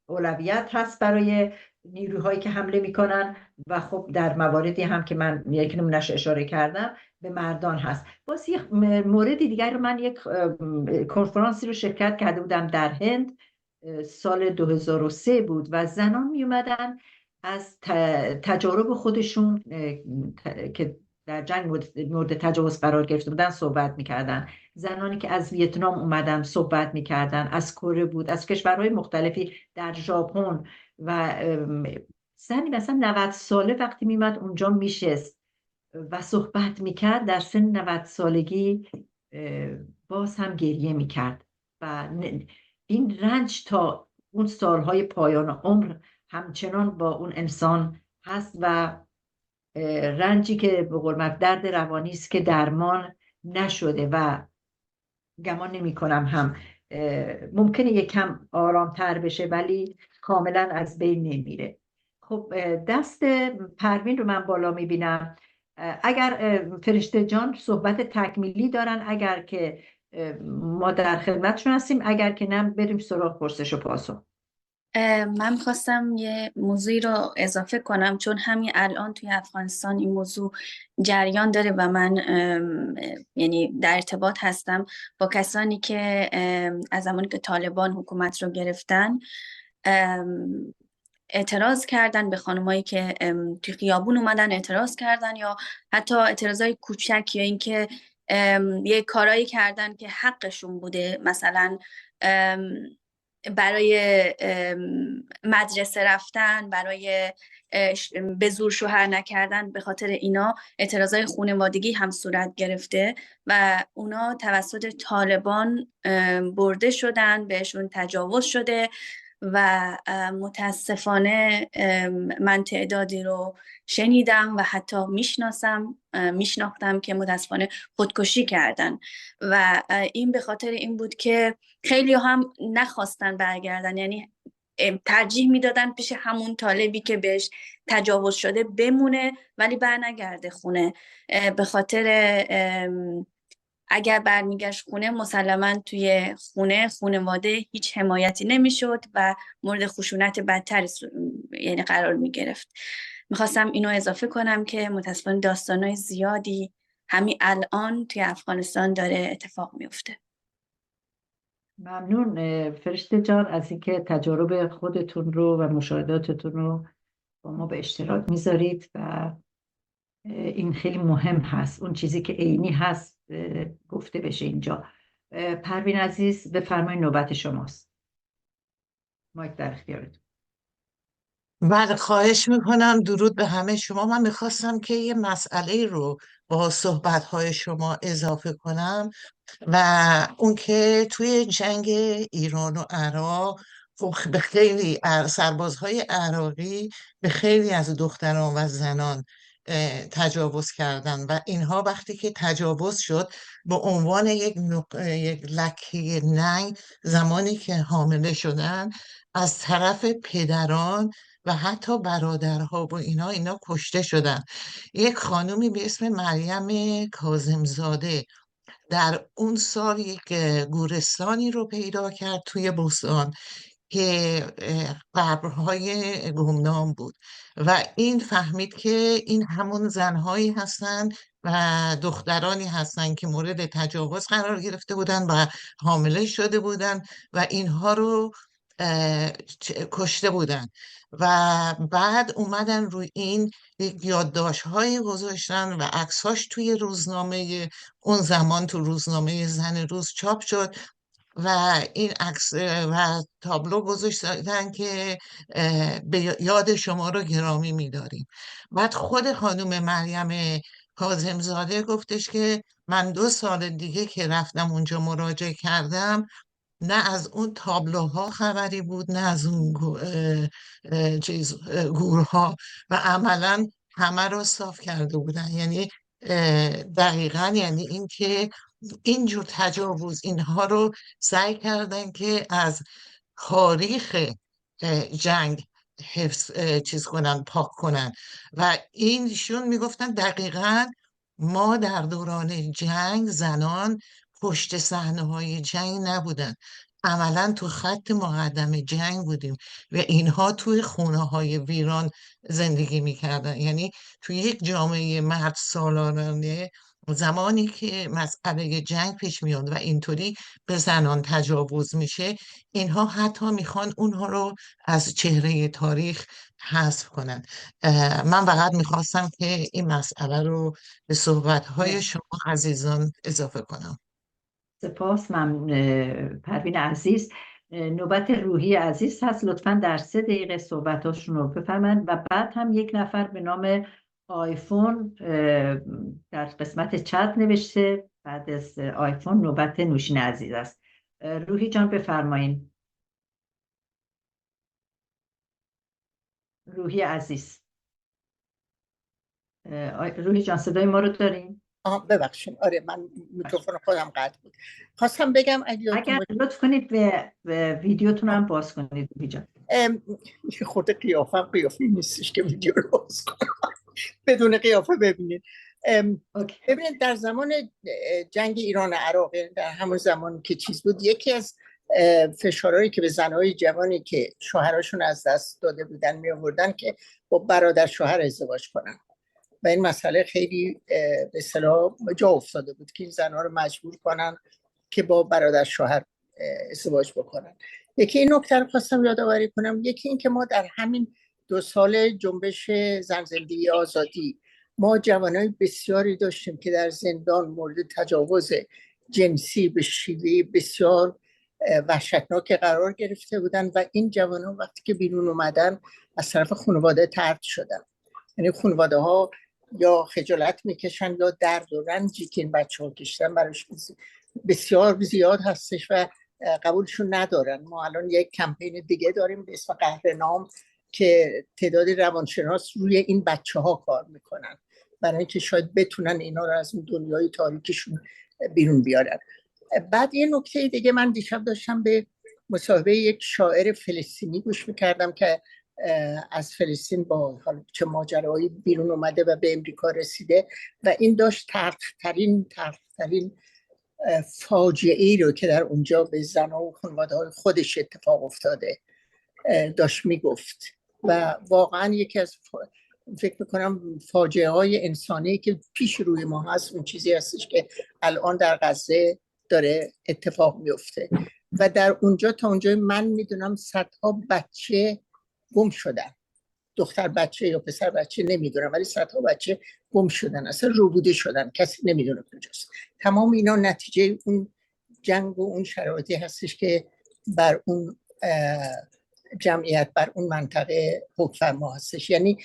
اولویت هست برای نیروهایی که حمله میکنن و خب در مواردی هم که من یک نمونهش اشاره کردم به مردان هست. باز یک مورد دیگر رو، من یک کنفرانسی رو شرکت کرده بودم در هند، سال 2003 بود و زنان می اومدن از تجارب خودشون که در جنگ مورد تجاوز قرار گرفته بودن صحبت میکردن. زنانی که از ویتنام اومدن صحبت میکردن، از کره بود، از کشورهای مختلفی، در ژاپن. و زنی مثلا 90 ساله وقتی میمد اونجا میشست و صحبت میکرد، در سن 90 سالگی باز هم گریه میکرد و این رنج تا اون سالهای پایان عمر همچنان با اون انسان هست و رنجی که به قول معروف درد روانی است که درمان نشده و گمان نمی کنم هم ممکنه یکم آرامتر بشه ولی کاملا از بین نمیره. خب دست پروین رو من بالا میبینم. اگر فرشته جان صحبت تکمیلی دارن، اگر که ما در خدمتشون هستیم، اگر که نه بریم سراغ پرسش و پاسخ. من خواستم یه موضوعی رو اضافه کنم، چون همین الان توی افغانستان این موضوع جریان داره و من یعنی در ارتباط هستم با کسانی که از زمانی که طالبان حکومت رو گرفتن اعتراض کردن، به خانمایی که توی خیابون اومدن اعتراض کردن یا حتی اعتراضای کوچک یا اینکه یه کارایی کردن که حقشون بوده، مثلا برای مدرسه رفتن، برای به زور شوهر نکردن، به خاطر اینا اعتراضای خانوادگی هم صورت گرفته و اونا توسط طالبان برده شدن، بهشون تجاوز شده و متاسفانه من تعدادی رو شنیدم و حتی میشناختم که متاسفانه خودکشی کردن و این به خاطر این بود که خیلی هم نخواستن برگردن، یعنی ترجیح میدادن پیش همون طالبی که بهش تجاوز شده بمونه ولی برنگرده خونه، به خاطر اگر برمیگشت خونه مسلما توی خانواده هیچ حمایتی نمیشد و مورد خشونت بدتری یعنی قرار میگرفت. میخواستم اینو اضافه کنم که متاسفانه داستانهای زیادی همین الان توی افغانستان داره اتفاق میفته. ممنون فرشته جان از اینکه تجارب خودتون رو و مشاهداتتون رو با ما به اشتراک میذارید و این خیلی مهم هست، اون چیزی که عینی هست گفته بشه اینجا. پروین عزیز بفرمایید، نوبت شماست. مایک در اختیارتون. بله، خواهش میکنم. درود به همه شما. من میخواستم که یه مسئله رو با صحبتهای شما اضافه کنم و اون که توی جنگ ایران و عراق خب به خیلی سربازهای عراقی به خیلی از دختران و زنان تجاوز کردن و اینها وقتی که تجاوز شد به عنوان یک لکه ننگ زمانی که حامله شدن از طرف پدران و حتی برادرها و اینا کشته شدن. یک خانومی به اسم مریم کاظمزاده در اون سال یک گورستانی رو پیدا کرد توی بوستان که قبرهای گمنام بود و این فهمید که این همون زنهایی هستن و دخترانی هستن که مورد تجاوز قرار گرفته بودن و حامله شده بودن و اینها رو کشته بودن و بعد اومدن روی این یادداشت‌هایی گذاشتن و عکساش توی روزنامه اون زمان، تو روزنامه زن روز چاپ شد و این عکس و تابلو گذاشتن که به یاد شما رو گرامی می‌داریم. بعد خود خانم مریم کاظمزاده گفتش که من 2 سال دیگه که رفتم اونجا مراجعه کردم، نه از اون تابلوها خبری بود، نه از اون گورها، و عملا همه رو صاف کرده بودن. یعنی دقیقا یعنی این که اینجور تجاوز اینها رو سعی کردن که از تاریخ جنگ حفظ چیز کنن، پاک کنن. و اینشون میگفتن دقیقا ما در دوران جنگ زنان پشت صحنه‌های جنگ نبودن، عملا تو خط مقدم جنگ بودیم و اینها توی خونه‌های ویران زندگی میکردن. یعنی توی یک جامعه مرد سالارانه زمانی که مسئله جنگ پیش میاد و اینطوری به زنان تجاوز میشه، اینها حتی میخوان اونها رو از چهره تاریخ حذف کنن. من فقط میخواستم که این مسئله رو به صحبت‌های شما عزیزان اضافه کنم. سپاس. من پروین عزیز، نوبت روحی عزیز هست. لطفا در 3 دقیقه صحبتاشون رو بفرمایید و بعد هم یک نفر به نام آیفون در قسمت چت نوشته بعد از آیفون نوبت نوشین عزیز است. روحی جان بفرمایید. روحی عزیز، روحی جان صدای ما رو دارین؟ ببخشید، آره من میکروفون خودم قطع بود. خواستم بگم اگر لطف کنید به ویدیوتون هم باز کنید روحی جان. خود قیافی نیستش که ویدیو رو باز کنم. بدون قیافه ببینید. ببینید در زمان جنگ ایران و عراق، در همون زمان که چیز بود، یکی از فشارهایی که به زنهای جوانی که شوهراشون از دست داده بودن می آوردن که با برادر شوهر ازدواج کنن و این مسئله خیلی به اصطلاح جا افتاده بود که این زنها رو مجبور کنن که با برادر شوهر ازدواج بکنن. یکی این نکته رو خواستم یادآوری کنم. یکی این که ما در همین 2 سال جنبش زن زندگی آزادی ما جوانای بسیاری داشتیم که در زندان مورد تجاوز جنسی به شیوه بسیار وحشتناک قرار گرفته بودن و این جوانان وقتی که بیرون اومدن از طرف خانواده طرد شدن. یعنی خانواده ها یا خجالت میکشن یا درد و رنجی که این بچه ها کشتن براش بسیار زیاد هستش و قبولشون ندارن. ما الان یک کمپین دیگه داریم به اسم قهرنام که تعدادی روانشناس روی این بچه ها کار میکنن برای اینکه شاید بتونن اینا رو از اون دنیای تاریکشون بیرون بیارن. بعد یه نکته دیگه، من دیشب داشتم به مصاحبه یک شاعر فلسطینی گوش میکردم که از فلسطین با چه ماجرایی بیرون اومده و به امریکا رسیده و این داشت تلخ‌ترین فاجعه‌ای رو که در اونجا به زن‌ها و خانواده‌های خودش اتفاق افتاده داشت میگفت و واقعا یکی از فکر میکنم فاجعه های انسانی که پیش روی ما هست اون چیزی هستش که الان در غزه داره اتفاق میفته و در اونجا تا اونجای من میدونم صدها بچه گم شدن، دختر بچه یا پسر بچه نمیدونم، ولی صدها بچه گم شدن، اصلا روبوده شدن، کسی نمیدونه کجاست. تمام اینا نتیجه اون جنگ و اون شرایطی هستش که بر اون جمعیت، بر اون منطقه حکم‌فرما هستش. یعنی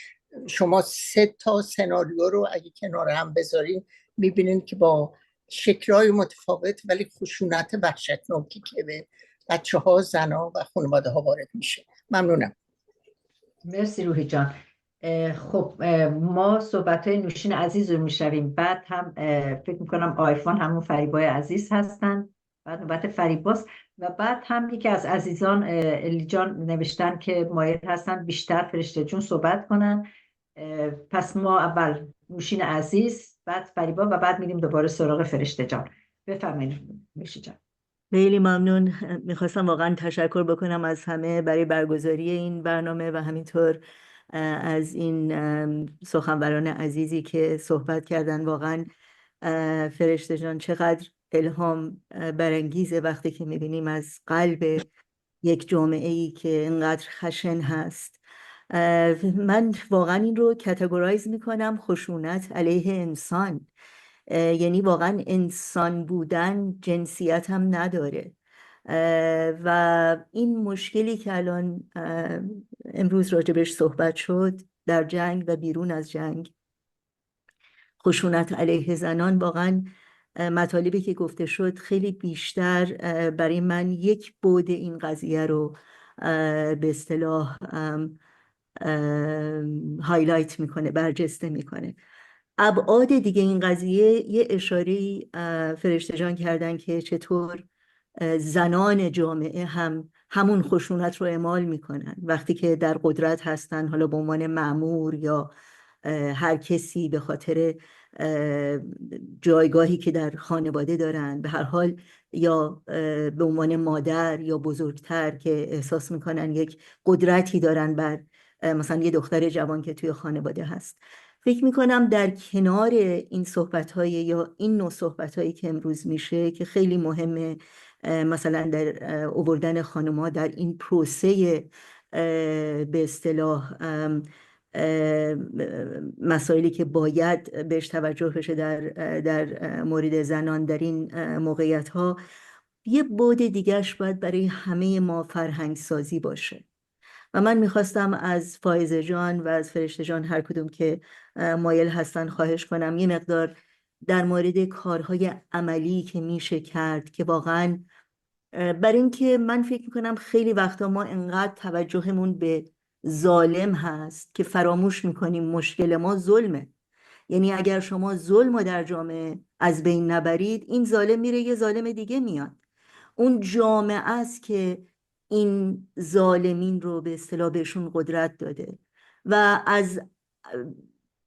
شما 3 تا سناریو رو اگه کنار هم بذارین میبینین که با شکل‌های متفاوت ولی خشونت وحشتناکی که به بچه‌ها، زن‌ها و خانواده‌ها وارد میشه. ممنونم. مرسی روحی جان. خب ما صحبت‌های نوشین عزیز رو میشنویم، بعد هم فکر میکنم آیفون همون فریبای عزیز هستن، بعد نوبت فریباست و بعد هم یکی از عزیزان الی جان نوشتن که مایل هستن بیشتر فرشته جون صحبت کنن. پس ما اول نوشین عزیز، بعد فریبا و بعد میریم دوباره سراغ فرشته جان. بفرمایید نوشین جان. خیلی ممنون. میخواستم واقعا تشکر بکنم از همه برای برگزاری این برنامه و همینطور از این سخنوران عزیزی که صحبت کردن. واقعا فرشته جان چقدر الهام برانگیزه وقتی که میبینیم از قلب یک جامعه ای که اینقدر خشن هست. من واقعا این رو کاتگورایز میکنم خشونت علیه انسان. یعنی واقعا انسان بودن جنسیت هم نداره. و این مشکلی که الان امروز راجبش صحبت شد در جنگ و بیرون از جنگ، خشونت علیه زنان، واقعا مطالبی که گفته شد خیلی بیشتر برای من یک بعد این قضیه رو به اصطلاح هایلایت میکنه، برجسته میکنه. ابعاد دیگه این قضیه یه اشاره فرشته جان کردن که چطور زنان جامعه هم همون خشونت رو اعمال میکنن وقتی که در قدرت هستن، حالا به عنوان مأمور یا هر کسی به خاطر جایگاهی که در خانواده دارن، به هر حال یا به عنوان مادر یا بزرگتر که احساس میکنن یک قدرتی دارن بر مثلا یه دختر جوان که توی خانواده هست. فکر میکنم در کنار این صحبت‌های یا این نوع صحبت‌هایی که امروز میشه که خیلی مهمه، مثلا در آوردن خانم‌ها در این پروسه به اصطلاح مسائلی که باید بهش توجه بشه در مورد زنان در این موقعیت‌ها، یه بعد دیگهش باید برای همه ما فرهنگ سازی باشه. و من میخواستم از فائزه جان و از فرشته جان هر کدوم که مایل هستن خواهش کنم یه مقدار در مورد کارهای عملی که میشه کرد، که واقعا برای اینکه من فکر میکنم خیلی وقتا ما انقدر توجهمون به ظالم هست که فراموش میکنیم مشکل ما ظلمه. یعنی اگر شما ظلم رو در جامعه از بین نبرید، این ظالم میره یه ظالم دیگه میاد. اون جامعه است که این ظالمین رو به اصطلاح بهشون قدرت داده. و از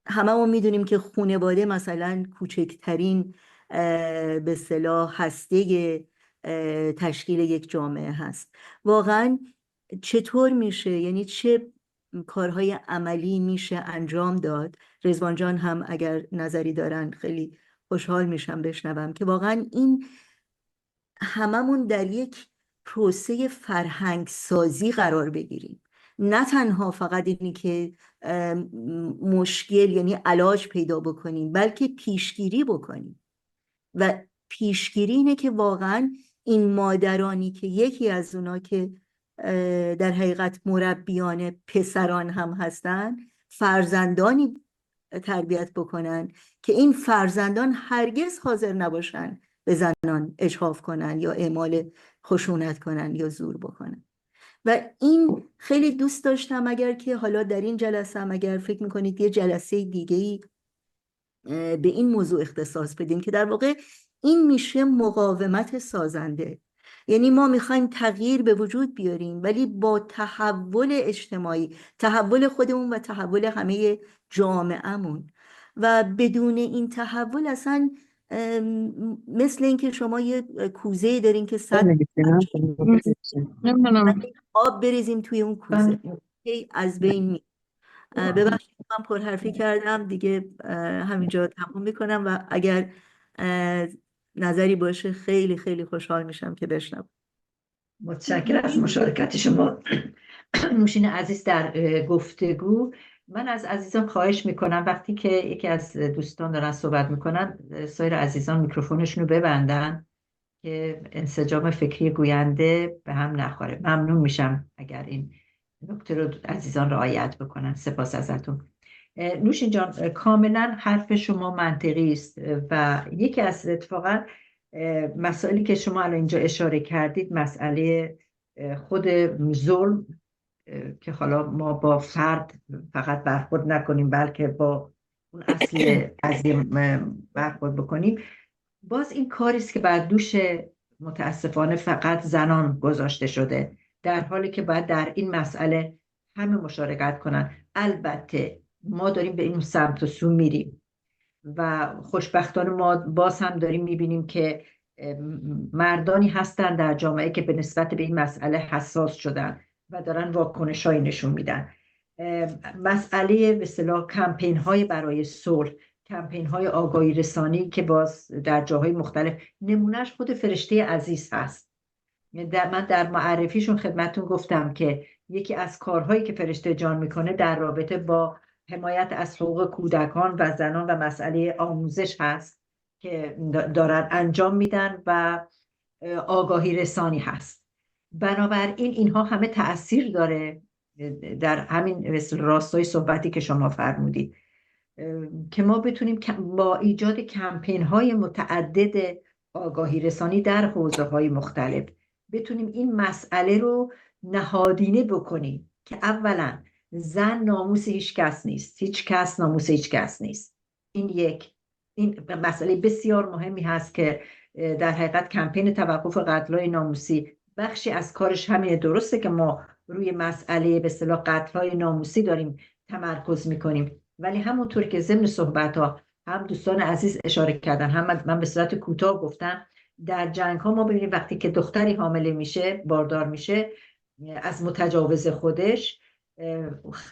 همه ما میدونیم که خانواده مثلا کوچکترین به اصطلاح هسته تشکیل یک جامعه هست. واقعا چطور میشه، یعنی چه کارهای عملی میشه انجام داد؟ رضوان جان هم اگر نظری دارن خیلی خوشحال میشم بشنوم که واقعا این هممون در یک پروسه فرهنگ سازی قرار بگیریم، نه تنها فقط اینی که مشکل یعنی علاج پیدا بکنیم، بلکه پیشگیری بکنیم. و پیشگیری اینه که واقعا این مادرانی که یکی از اونا که در حقیقت مربیان پسران هم هستن، فرزندانی تربیت بکنن که این فرزندان هرگز حاضر نباشن به زنان اجحاف کنن یا اعمال خشونت کنن یا زور بکنن. و این خیلی دوست داشتم اگر که حالا در این جلسه هم اگر فکر میکنید یه جلسه دیگه‌ای به این موضوع اختصاص بدیم که در واقع این میشه مقاومت سازنده. یعنی ما میخوایم تغییر به وجود بیاریم، ولی با تحول اجتماعی، تحول خودمون و تحول همه جامعهمون. و بدون این تحول اصلا مثل اینکه شما یه کوزه دارین که آب بریزیم توی اون کوزه، از بین می. ببخشید من پرحرفی کردم دیگه، همینجا تموم میکنم و اگر نظری باشه خیلی خیلی خوشحال میشم که بشنوم. متشکرم از مشارکت شما نوشین عزیز در گفتگو. من از عزیزان خواهش میکنم وقتی که یکی از دوستان دارن صحبت میکنن، سایر عزیزان میکروفونشون رو ببندن که انسجام فکری گوینده به هم نخوره. ممنون میشم اگر این نکته رو عزیزان رعایت بکنن. سپاس ازتون. نوشین جان، کاملا حرف شما منطقی است و یکی از اتفاقا مسائلی که شما الان اینجا اشاره کردید، مسئله خود ظلم که حالا ما با فرد فقط برخورد نکنیم بلکه با اون اصل قضیه برخورد بکنیم، باز این کاری است که بر دوش متاسفانه فقط زنان گذاشته شده، در حالی که باید در این مسئله همه مشارکت کنن. البته ما داریم به این سمت و سو میریم و خوشبختانه ما باز هم داریم میبینیم که مردانی هستن در جامعه که به نسبت به این مسئله حساس شدن و دارن واکنش‌هایی نشون میدن. مسئله به اصطلاح کمپین های برای صلح، کمپین های آگاهی رسانی که باز در جاهای مختلف، نمونهش خود فرشته عزیز هست. من در معرفیشون خدمتون گفتم که یکی از کارهایی که فرشته جان میکنه در رابطه با حمایت از حقوق کودکان و زنان و مسئله آموزش هست که دارن انجام میدن و آگاهی رسانی هست. بنابراین اینها همه تأثیر داره در همین راستای صحبتی که شما فرمودید که ما بتونیم با ایجاد کمپین های متعدد آگاهی رسانی در حوزه های مختلف بتونیم این مسئله رو نهادینه بکنیم که اولا زن ناموس هیچ کس نیست، هیچ کس ناموس هیچ کس نیست. این مسئله بسیار مهمی هست که در حقیقت کمپین توقف قتل‌های ناموسی بخشی از کارش همینه. درسته که ما روی مسئله به اصطلاح قتل‌های ناموسی داریم تمرکز میکنیم، ولی همونطور که ضمن صحبت‌ها هم دوستان عزیز اشاره کردن، هم من به صورت کوتاه گفتم، در جنگ‌ها ما ببینیم وقتی که دختری حامله میشه، باردار میشه از متجاوز خودش،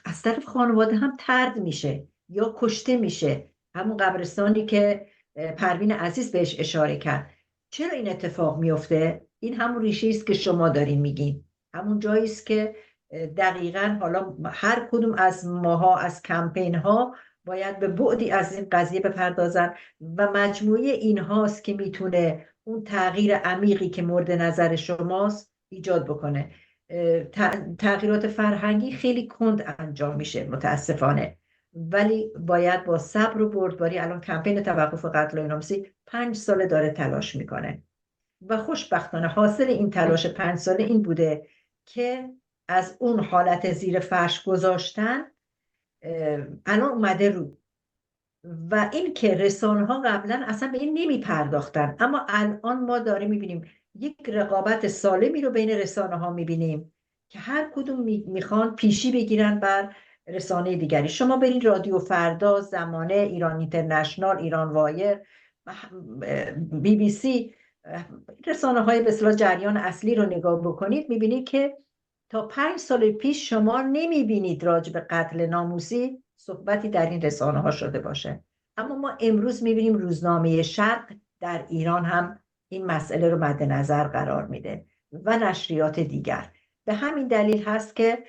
از طرف خانواده هم طرد میشه یا کشته میشه. همون قبرستانی که پروین عزیز بهش اشاره کرد. چرا این اتفاق میفته؟ این همون ریشه است که شما دارین میگین، همون جایی است که دقیقاً حالا هر کدوم از ماها از کمپین ها باید به بعدی از این قضیه بپردازن و مجموعه این هاست که میتونه اون تغییر عمیقی که مورد نظر شماست ایجاد بکنه. تغییرات فرهنگی خیلی کند انجام میشه متاسفانه، ولی باید با صبر و بردباری. الان کمپین توقف قتل‌های ناموسی 5 ساله داره تلاش میکنه و خوشبختانه حاصل این تلاش 5 ساله این بوده که از اون حالت زیر فرش گذاشتن الان اومده رو، و این که رسانه ها قبلا اصلا به این نمی پرداختن، اما الان ما داریم میبینیم یک رقابت سالمی رو بین رسانه ها میبینیم که هر کدوم میخوان پیشی بگیرن بر رسانه دیگری. شما برین رادیو فردا، زمانه، ایران اینترنشنال، ایران وایر، بی بی سی، رسانه های به اصطلاح جریان اصلی رو نگاه بکنید، میبینید که تا 5 سال پیش شما نمیبینید راجع به قتل ناموسی صحبتی در این رسانه ها شده باشه. اما ما امروز میبینیم روزنامه شرق در ایران هم این مسئله رو مد نظر قرار میده و نشریات دیگر. به همین دلیل هست که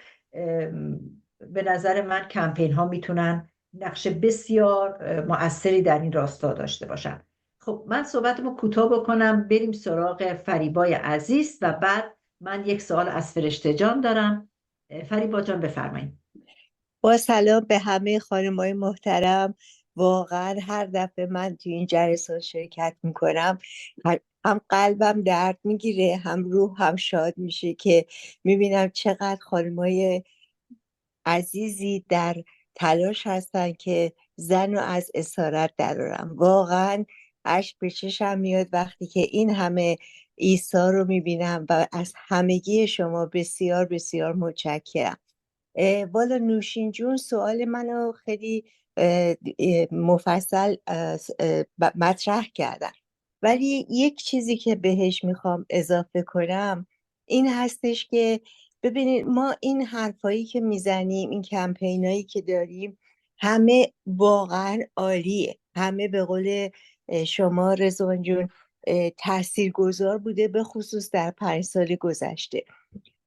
به نظر من کمپین ها میتونن نقش بسیار مؤثری در این راستا داشته باشن. خب من صحبتمو کوتاه بکنم، بریم سراغ فریبای عزیز و بعد من یک سوال از فرشته جان دارم. فریبا جان بفرمایید. با سلام به همه خانم‌های محترم. واقعا هر دفعه من تو این جلسات شرکت میکنم هم قلبم درد میگیره، هم روح هم شاد میشه که میبینم چقدر خانم‌های عزیزی در تلاش هستن که زن رو از اسارت درارن. واقعا اشک به چشم میاد وقتی که این همه ایثار رو میبینم و از همگی شما بسیار بسیار متشکرم. والا نوشین جون سوال منو خیلی مفصل مطرح کردن، ولی یک چیزی که بهش میخوام اضافه کنم این هستش که ببینید ما این حرفایی که میزنیم، این کمپینایی که داریم، همه واقعا عالیه، همه به قول شما رضوان جون تاثیرگذار بوده، به خصوص در 5 سال گذشته.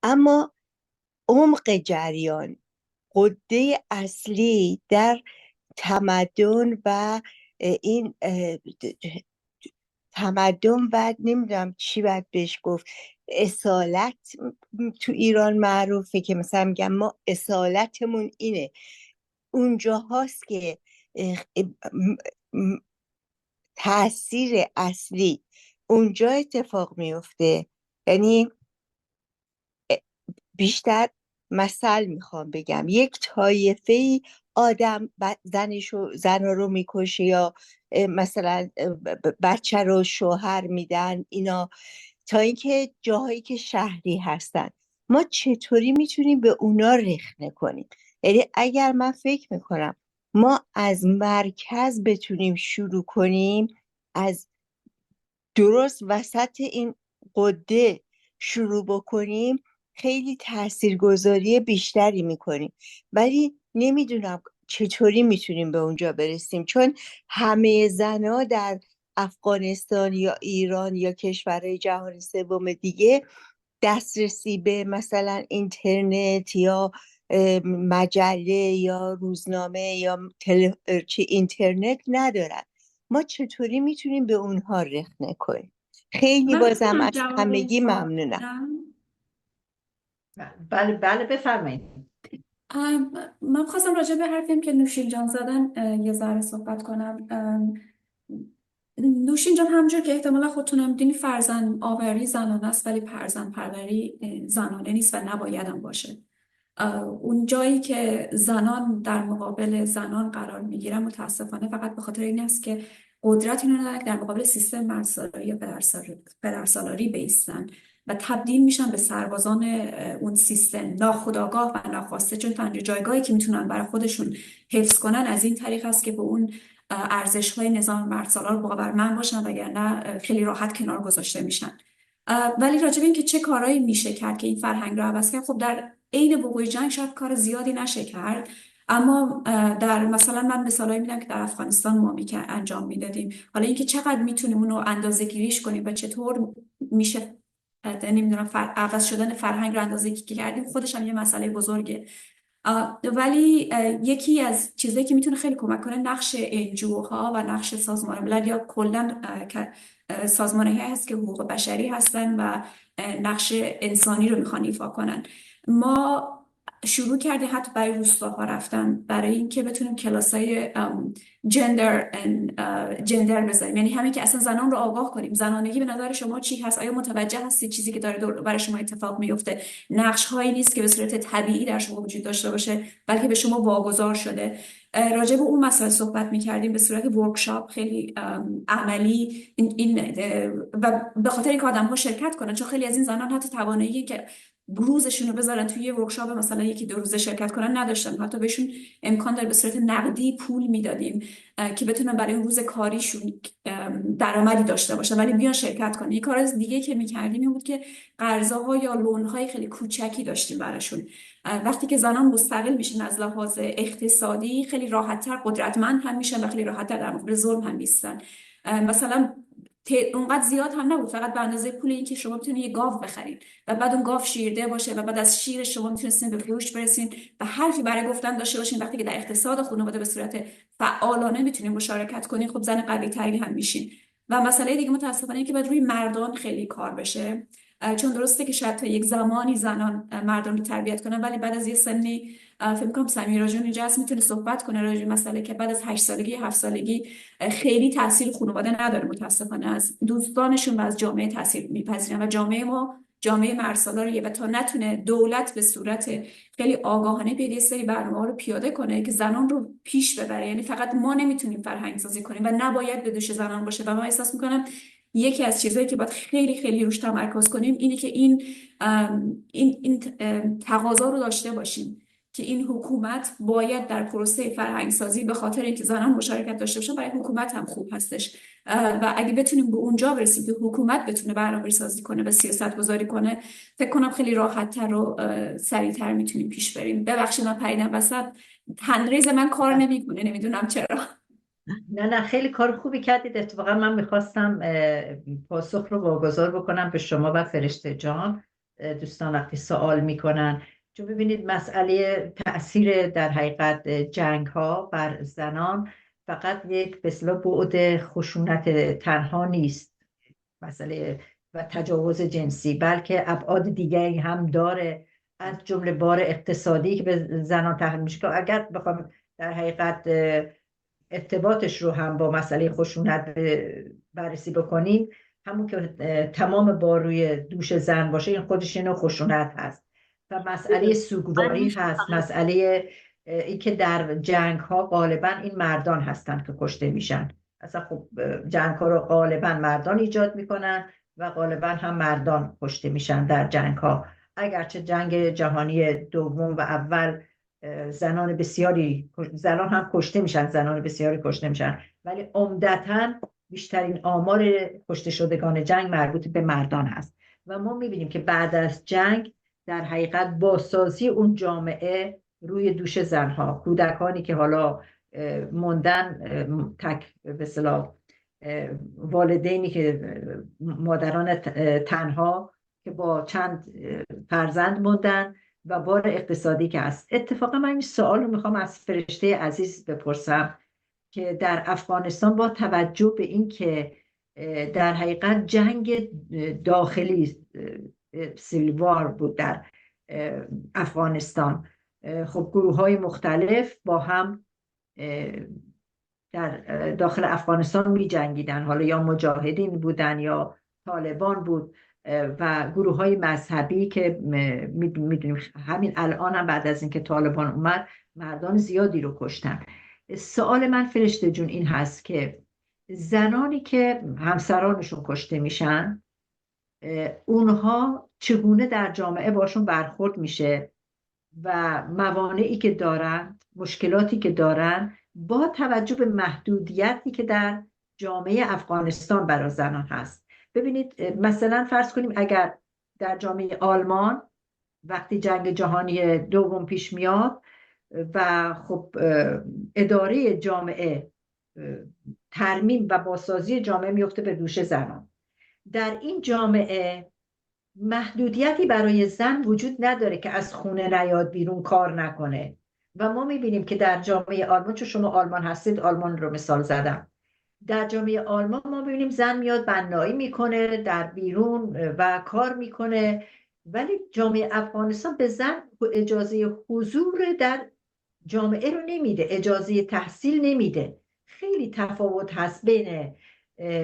اما عمق جریان، غده اصلی در تمدن و این تمدن و نمیدونم چی باید بهش گفت، اصالت تو ایران معروفه که مثلا میگم ما اصالتمون اینه، اونجا هاست که تأثیر اصلی اونجا اتفاق میفته. یعنی بیشتر مثل میخوام بگم، یک طایفه آدم زن رو میکشه یا مثلا بچه رو شوهر میدن اینا، تا اینکه جاهایی که شهری هستن ما چطوری میتونیم به اونا رخنه کنیم. یعنی اگر من فکر میکنم ما از مرکز بتونیم شروع کنیم، از درست وسط این قده شروع بکنیم، خیلی تاثیرگذاری بیشتری میکنیم. ولی نمیدونم چطوری میتونیم به اونجا برسیم، چون همه زنها در افغانستان یا ایران یا کشورهای جهان سوم دیگه دسترسی به مثلا اینترنت یا مجله یا روزنامه یا چه اینترنت ندارن. ما چطوری میتونیم به اونها رخنه کنیم؟ خیلی من بازم میتونم از جواب این همگی سوال ممنونم. بدم؟ بله بله بفرمایید. من خواستم راجع به حرفیم که نوشین جان زدن یه ذره صحبت کنم. نوشین جان همونجور که احتمالا خودتونم دیدین فرزند آوری زنانه است ولی فرزند پروری زنانه نیست و نبایدم باشه. اون جایی که زنان در مقابل زنان قرار میگیرن متاسفانه فقط به خاطر این است که قدرت اینو ندارن که در مقابل سیستم مردسالاری یا پدرسالاری بیستن و تبدیل میشن به سربازان اون سیستم ناخودآگاه و ناخواسته، چون تنها جایگاهی که میتونن برای خودشون حفظ کنن از این طریق است که به اون ارزش‌های نظام مردسالار باورمند باشن، وگرنه خیلی راحت کنار گذاشته میشن. ولی راجع به این که چه کارهایی میشه کرد که این فرهنگ رو عوض کرد، خب در عین وقوع جنگ شاید کار زیادی نشه کرد، اما در مثلا من مثالایی میدم که در افغانستان ما انجام میدادیم. حالا اینکه چقدر میتونیم اونو اندازه گیریش کنیم و چطور میشه نمیدونم عوض شدن فرهنگ رو اندازه گیری کردیم، خودش هم یه مسئله بزرگه. ولی یکی از چیزایی که میتونه خیلی کمک کنه نقش انجوها و نقش سازمان ملل یا کلا سازمانهایی هست که حقوق بشری هستن و نقش انسانی رو میخوان ایفا کنن. ما شروع کردیم حتی برای روستاها رفتن برای اینکه بتونیم کلاسای جندر بذاریم، یعنی همین که اصلا زنان رو آگاه کنیم. زنانگی به نظر شما چی هست؟ آیا متوجه هستید چیزی که داره برای شما اتفاق میفته نقش هایی نیست که به صورت طبیعی در شما وجود داشته باشه، بلکه به شما واگذار شده. راجع به اون مسئله صحبت می‌کردیم به صورت ورکشاپ خیلی عملی و به خاطر اینکه آدم‌ها شرکت کنن، چون خیلی از این زنان حتی توانایی که روزشون رو بذارن توی یه ورکشاپ مثلا یکی دو روزه شرکت کنن نداشتن، حتی بهشون امکان داره به صورت نقدی پول میدادیم که بتونن برای اون روز کاریشون درآمدی داشته باشن ولی بیان شرکت کنن. یه کار دیگه که می‌کردیم این بود که قرضاها یا لون‌های خیلی کوچکی داشتیم براشون. وقتی که زنان مستقل میشن از لحاظ اقتصادی خیلی راحت‌تر قدرتمند هم میشن و خیلی راحت‌تر در مقابل ظلم هم نیستن. مثلا اونقدر زیاد هم نبود، فقط به اندازه پول این که شما بتونید یه گاو بخرید و بعد اون گاو شیرده باشه و بعد از شیر شما میتونستین به فروش برسین و حرفی برای گفتن داشته باشین. وقتی که در اقتصاد خانواده به صورت فعالانه میتونین مشارکت کنین، خب زن قوی تری هم میشین. و مسئله دیگه متاسفانه که باید روی مردان خیلی کار بشه، چون درسته که شاید تا یک زمانی زنان مردان رو تربیت کنن ولی بعد از یه سنی فکر کنم سمیرا جون اینجا هست میتونه صحبت کنه راجع به مسئله که بعد از 8 سالگی 7 سالگی خیلی تاثیر خانواده نداره، متاسفانه از دوستانشون و از جامعه تاثیر میپذیرن و جامعه ما جامعه مردسالاریه و تا نتونه دولت به صورت خیلی آگاهانه یه سری برنامه‌ها رو پیاده کنه که زنان رو پیش ببره، یعنی فقط ما نمیتونیم فرهنگ سازی کنیم و نباید به دوش زنان باشه. و من احساس میکنم یکی از چیزهایی که باید خیلی خیلی روش تمرکز کنیم اینه که این تقاضا رو داشته باشیم که این حکومت باید در پروسه فرهنگ سازی به خاطر اینکه زنان مشارکت داشته باشن برای حکومت هم خوب هستش و اگه بتونیم به اونجا برسیم که حکومت بتونه برنامه‌ریزی سازی کنه و سیاست گذاری کنه، فکر کنم خیلی راحت‌تر و سریع‌تر میتونیم پیش بریم. ببخشید من پریدم وسط، هندریز من کار نمیکنه، نمیدونم چرا. نه خیلی کار خوبی کردید. اتفاقا من میخواستم پاسخ رو واگذار بکنم به شما و فرشته جان. دوستان وقتی سوال میکنن، چون ببینید مسئله تأثیر در حقیقت جنگ ها بر زنان فقط یک به اصطلاح بعد خشونت تنها نیست، مسئله و تجاوز جنسی، بلکه ابعاد دیگری هم داره، از جمله بار اقتصادی که به زنان تحمیل میشه که اگر بخوام در حقیقت ارتباطش رو هم با مسئله خشونت بررسی بکنیم، همون که تمام بار روی دوش زن باشه این خودش اینو خشونت هست. و مسئله سوگواری هست، مسئله این که در جنگ ها غالبا این مردان هستن که کشته میشن. اصلا خب جنگ ها رو غالبا مردان ایجاد میکنن و غالبا هم مردان کشته میشن در جنگ ها. اگرچه جنگ جهانی دوم و اول زنان هم کشته میشن، زنان بسیاری کشته میشن، ولی عمدتاً بیشترین آمار کشته شدگان جنگ مربوط به مردان هست. و ما میبینیم که بعد از جنگ در حقیقت بازسازی اون جامعه روی دوش زنها، کودکانی که حالا موندن به اصطلاح والدینی که مادران تنها که با چند فرزند موندن و بار اقتصادی که هست. اتفاقا من این سوال رو میخوام از فرشته عزیز بپرسم که در افغانستان با توجه به این که در حقیقت جنگ داخلی سیویل وار بود در افغانستان، خب گروه های مختلف با هم در داخل افغانستان می جنگیدن، حالا یا مجاهدین بودن یا طالبان بود و گروه های مذهبی که میدونیم همین الان هم بعد از اینکه طالبان اومد مردان زیادی رو کشتن. سوال من فرشته جون این هست که زنانی که همسرانشون کشته میشن اونها چگونه در جامعه باشون برخورد میشه و موانعی که دارن، مشکلاتی که دارن با توجه به محدودیتی که در جامعه افغانستان برای زنان هست. ببینید مثلا فرض کنیم اگر در جامعه آلمان وقتی جنگ جهانی دوم پیش میاد و خب اداره جامعه، ترمیم و بازسازی جامعه میفته به دوش زنان، در این جامعه محدودیتی برای زن وجود نداره که از خونه نیاد بیرون، کار نکنه. و ما میبینیم که در جامعه آلمان، چون شما آلمان هستید آلمان رو مثال زدم، در جامعه آلمان ما میبینیم زن میاد بنایی میکنه در بیرون و کار میکنه، ولی جامعه افغانستان به زن اجازه حضور در جامعه رو نمیده، اجازه تحصیل نمیده. خیلی تفاوت هست بین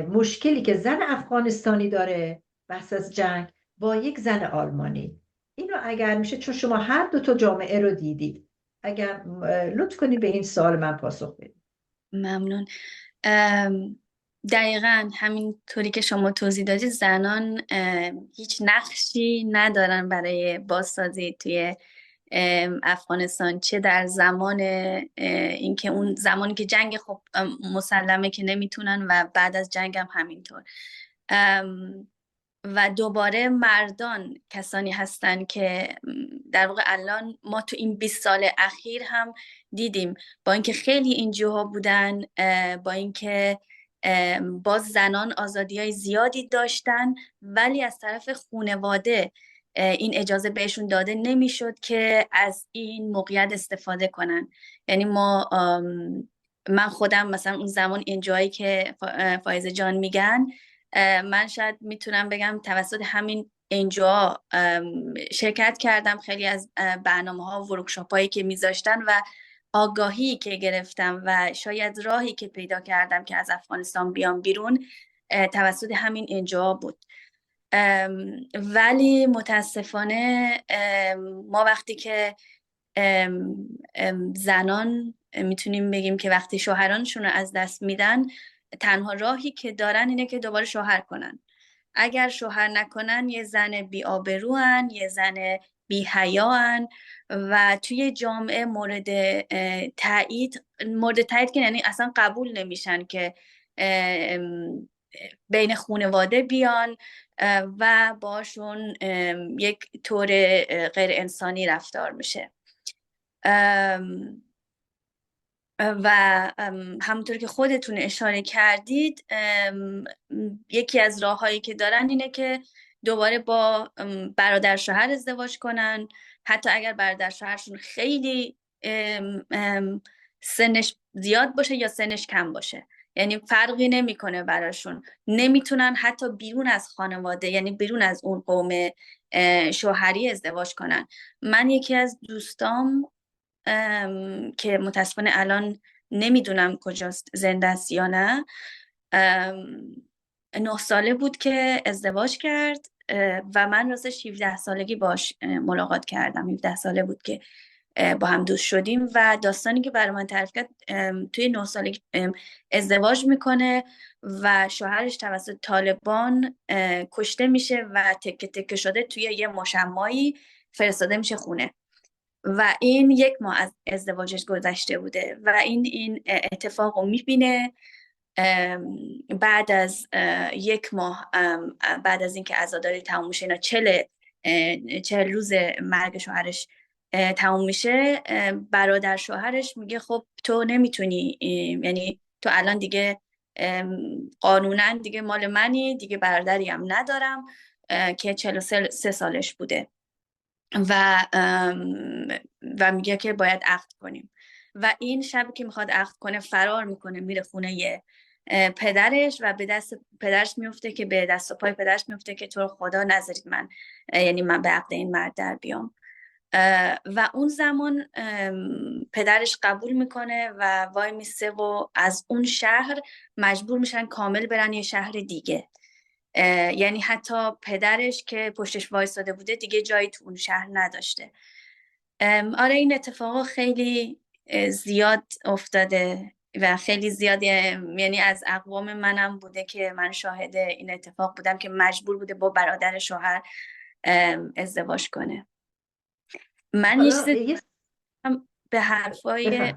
مشکلی که زن افغانستانی داره بحث از جنگ با یک زن آلمانی. اینو اگر میشه، چون شما هر دو تا جامعه رو دیدید، اگر لطف کنید به این سوال من پاسخ بدید. ممنون. دقیقاً همینطوری که شما توضیح دادید زنان هیچ نقشی ندارن برای بازسازی توی افغانستان، چه در زمان اینکه اون زمانی که جنگ خب مسلمه که نمیتونن و بعد از جنگ هم همینطور. و دوباره مردان کسانی هستن که در واقع الان ما تو این 20 سال اخیر هم دیدیم با اینکه خیلی اینجاها بودن، با اینکه باز زنان آزادی‌های زیادی داشتن، ولی از طرف خانواده این اجازه بهشون داده نمیشد که از این موقعیت استفاده کنن. یعنی من خودم مثلا اون زمان اینجایی که فایزه جان میگن، من شاید میتونم بگم توسط همین اینجا شرکت کردم، خیلی از برنامه‌ها و ورکشاپ‌هایی که میذاشتن و آگاهی که گرفتم و شاید راهی که پیدا کردم که از افغانستان بیام بیرون توسط همین اینجا بود. ولی متاسفانه ما وقتی که زنان میتونیم بگیم که وقتی شوهرانشون رو از دست میدن، تنها راهی که دارن اینه که دوباره شوهر کنن. اگر شوهر نکنن یه زن بی آبروان، یه زن بی حیاان و توی جامعه مورد تایید که یعنی اصلا قبول نمیشن که بین خانواده بیان و باشون یک طور غیر انسانی رفتار میشه. و همونطور که خودتون اشاره کردید، یکی از راههایی که دارن اینه که دوباره با برادر شوهر ازدواج کنن، حتی اگر برادر شوهرشون خیلی سنش زیاد باشه یا سنش کم باشه، یعنی فرقی نمیکنه براشون. نمیتونن حتی بیرون از خانواده، یعنی بیرون از اون قوم شوهری ازدواج کنن. من یکی از دوستام که متاسفانه الان نمیدونم کجاست، زنده است یا نه، 9 ساله بود که ازدواج کرد و من راستش 17 سالگی باش ملاقات کردم. 17 ساله بود که با هم دوست شدیم و داستانی که برای من تعریف کرد، توی 9 سالگی ازدواج میکنه و شوهرش توسط طالبان کشته میشه و تکه تکه شده توی یه مشمعی فرستاده میشه خونه و این 1 ماه از ازدواجش گذشته بوده و این اتفاق رو میبینه. بعد از 1 ماه بعد از اینکه عزاداری تموم میشه، اینا 40 روز مرگ شوهرش تموم میشه، برادر شوهرش میگه خب تو نمیتونی، یعنی تو الان دیگه قانونا دیگه مال منی، دیگه برادری هم ندارم که 43 سالش بوده و میگه که باید عقد کنیم و این شبی که میخواد عقد کنه فرار میکنه، میره خونه پدرش و به دست پدرش میفته که به دست و پای پدرش میفته که تو رو خدا نذارید من یعنی من به عقد این مرد در بیام. و اون زمان پدرش قبول میکنه و وای میسته و از اون شهر مجبور میشن کامل برن یه شهر دیگه. یعنی حتی پدرش که پشتش وایساده بوده دیگه جایی تو اون شهر نداشته. آره این اتفاق خیلی زیاد افتاده و خیلی زیاد، یعنی از اقوام منم بوده که من شاهد این اتفاق بودم که مجبور بوده با برادر شوهر ازدواج کنه. من به حرفای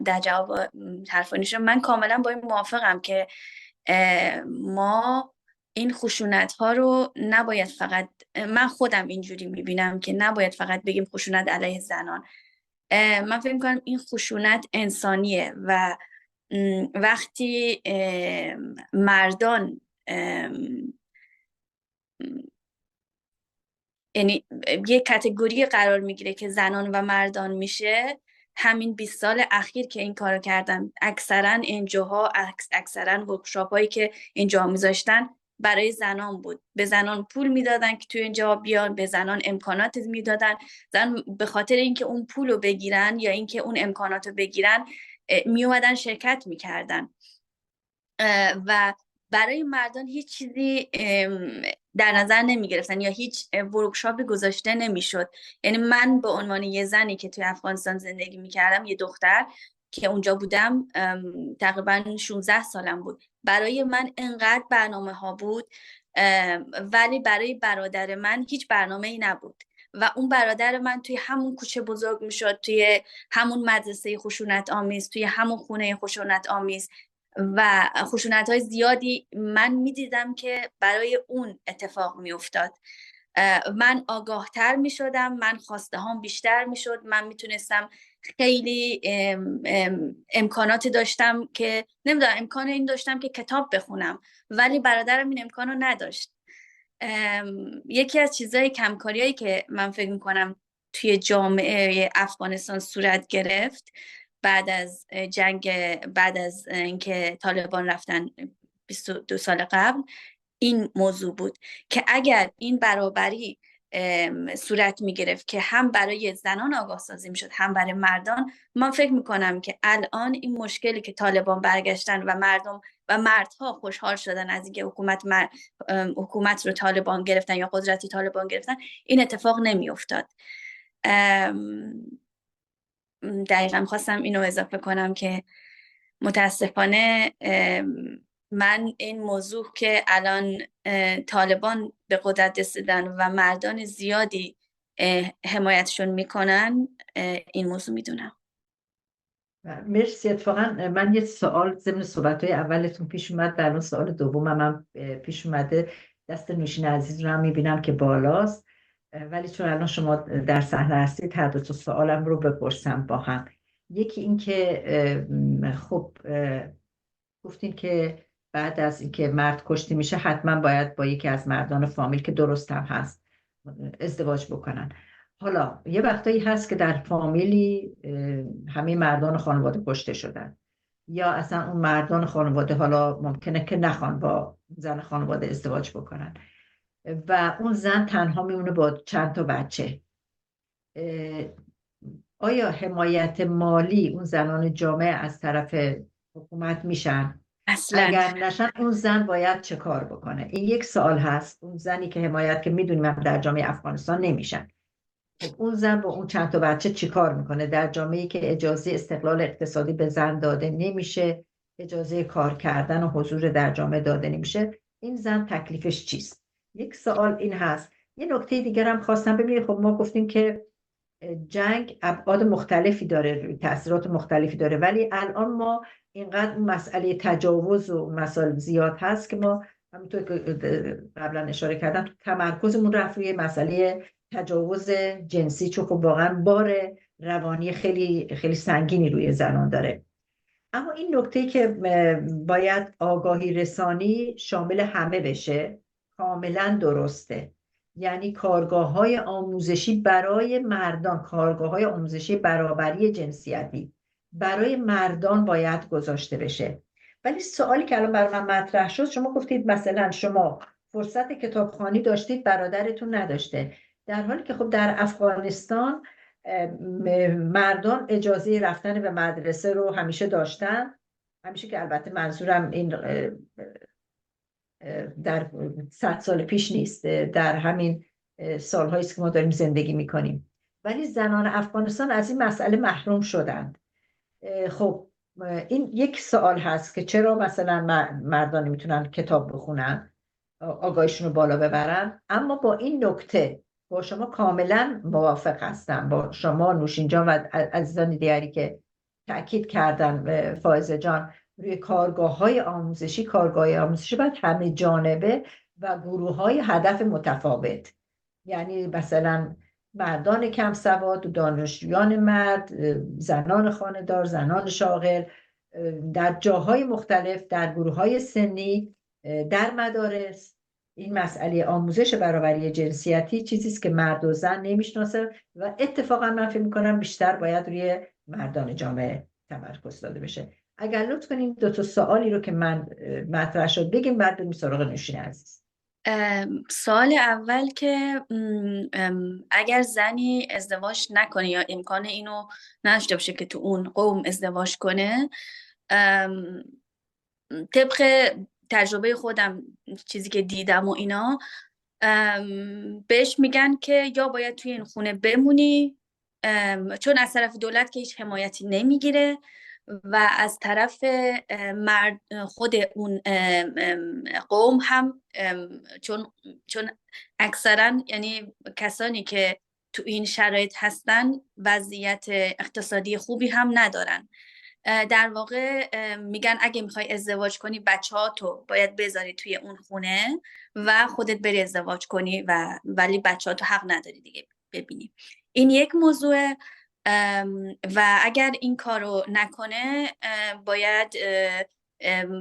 در جواب حرفانیشون من کاملا با این موافقم که ما این خشونت ها رو نباید فقط، من خودم اینجوری میبینم که نباید فقط بگیم خشونت علیه زنان. من فکر میکنم این خشونت انسانیه و وقتی مردان یعنی یه کاتگوری قرار میگیره که زنان و مردان میشه، همین 20 سال اخیر که این کارو کردن اکثرا انجوها، اکثرا ورکشاپ هایی که اینجا میذاشتن برای زنان بود. به زنان پول میدادن که توی اینجا بیان، به زنان امکانات میدادن. زن به خاطر اینکه اون پول رو بگیرن یا اینکه اون امکانات رو بگیرن میومدن شرکت میکردن و برای مردان هیچ چیزی در نظر نمی گرفتن یا هیچ ورکشاپی گذاشته نمی شد. یعنی من به عنوان یه زنی که توی افغانستان زندگی می کردم، یه دختر که اونجا بودم، تقریبا 16 سالم بود، برای من انقدر برنامه ها بود ولی برای برادر من هیچ برنامه ای نبود و اون برادر من توی همون کوچه بزرگ می شد، توی همون مدرسه خشونت آمیز، توی همون خونه خشونت آمیز و خشونت‌های زیادی من می‌دیدم که برای اون اتفاق می‌افتاد. من آگاه‌تر می‌شدم، من خواسته‌هام بیشتر می‌شد، من می‌تونستم خیلی امکانات داشتم که نمی‌دونم امکان این داشتم که کتاب بخونم ولی برادرم این امکانو نداشت. یکی از چیزای کمکاریایی که من فکر می‌کنم توی جامعه افغانستان صورت گرفت بعد از جنگ، بعد از اینکه طالبان رفتن 22 سال قبل، این موضوع بود که اگر این برابری صورت می گرفت که هم برای زنان آگاه سازی می شد هم برای مردان، من فکر می کنم که الان این مشکلی که طالبان برگشتن و مردم و مردها خوشحال شدن از اینکه حکومت رو طالبان گرفتن یا قدرت طالبان گرفتن، این اتفاق نمی افتاد. دقیقا خواستم اینو اضافه کنم که متاسفانه من این موضوع که الان طالبان به قدرت رسیدن و مردان زیادی حمایتشون میکنن، این موضوع میدونم. مرسی. اتفاقا من یه سوال ضمن صحبت‌های اولتون پیش اومد، در اون سوال دومم من پیش اومده. دست نوشین عزیز رو هم میبینم که بالاست، ولی چون الان شما در صحنه هستید هر دو تا سوالم رو بپرسم با هم. یکی این که خب گفتین که بعد از اینکه مرد کشته میشه حتما باید با یکی از مردان فامیل که درست هم هست ازدواج بکنن. حالا یه وقتایی هست که در فامیلی همه مردان خانواده کشته شدن یا اصلا اون مردان خانواده حالا ممکنه که نخوان با زن خانواده ازدواج بکنن و اون زن تنها میمونه با چند تا بچه. آیا حمایت مالی اون زنان جامعه از طرف حکومت میشن؟ اصلا اگر نشن اون زن باید چه کار بکنه؟ این یک سوال هست. اون زنی که حمایت که میدونیم در جامعه افغانستان نمیشن، خب اون زن با اون چند تا بچه چی کار میکنه در جامعه‌ای که اجازه استقلال اقتصادی به زن داده نمیشه، اجازه کار کردن و حضور در جامعه داده نمیشه؟ این زن تکلیفش چیست؟ یک سوال این هست. یه نکته دیگر هم خواستم ببینید. خب ما گفتیم که جنگ ابعاد مختلفی داره، تاثیرات مختلفی داره، ولی الان ما اینقدر مسئله تجاوز و مسائل زیاد هست که ما همونطور که قبلا اشاره کردم تمرکزمون رفت روی مسئله تجاوز جنسی، چون خب واقعا بار روانی خیلی خیلی سنگینی روی زنان داره. اما این نکته که باید آگاهی رسانی شامل همه بشه، کاملا درسته. یعنی کارگاه‌های آموزشی برای مردان، کارگاه‌های آموزشی برابری جنسیتی برای مردان باید گذاشته بشه. ولی سوالی که الان برای من مطرح شد، شما گفتید مثلا شما فرصت کتابخوانی داشتید، برادرتون نداشته، در حالی که خب در افغانستان مردان اجازه رفتن به مدرسه رو همیشه داشتن. همیشه که البته منظورم این در 100 سال پیش نیست، در همین سالهایی که ما داریم زندگی میکنیم. ولی زنان افغانستان از این مسئله محروم شدند. خب این یک سوال هست که چرا مثلا مردان نمیتونن کتاب بخونن، آگاهیشون رو بالا ببرن. اما با این نکته با شما کاملا موافق هستم، با شما نوشین جان و عزیزان دیگری که تأکید کردن، فائزه جان، روی کارگاه‌های آموزشی باید همه جانبه و گروه‌های هدف متفاوت، یعنی مثلا مردان کم سواد و دانشجویان مرد، زنان خانه‌دار، زنان شاغل، در جاهای مختلف، در گروه‌های سنی، در مدارس. این مسئله آموزش برابری جنسیتی چیزی است که مرد و زن نمیشناسه و اتفاقا من فکر می‌کنم بیشتر باید روی مردان جامعه تمرکز داده بشه. اگر لطف کنیم 2 سوالی رو که من مطرح شد بگیم، بعد بریم سراغ نوشین عزیز. سوال اول که اگر زنی ازدواج نکنه یا امکان اینو نداشته باشه که تو اون قوم ازدواج کنه، طبق تجربه خودم چیزی که دیدم و اینا، بهش میگن که یا باید توی این خونه بمونی، چون از طرف دولت که هیچ حمایتی نمیگیره و از طرف مرد خود اون قوم هم، چون اکثرا یعنی کسانی که تو این شرایط هستن وضعیت اقتصادی خوبی هم ندارن. در واقع میگن اگه میخوای ازدواج کنی بچه‌هاتو باید بذاری توی اون خونه و خودت بری ازدواج کنی ولی بچه‌هاتو حق نداری دیگه ببینی. این یک موضوع. و اگر این کارو نکنه باید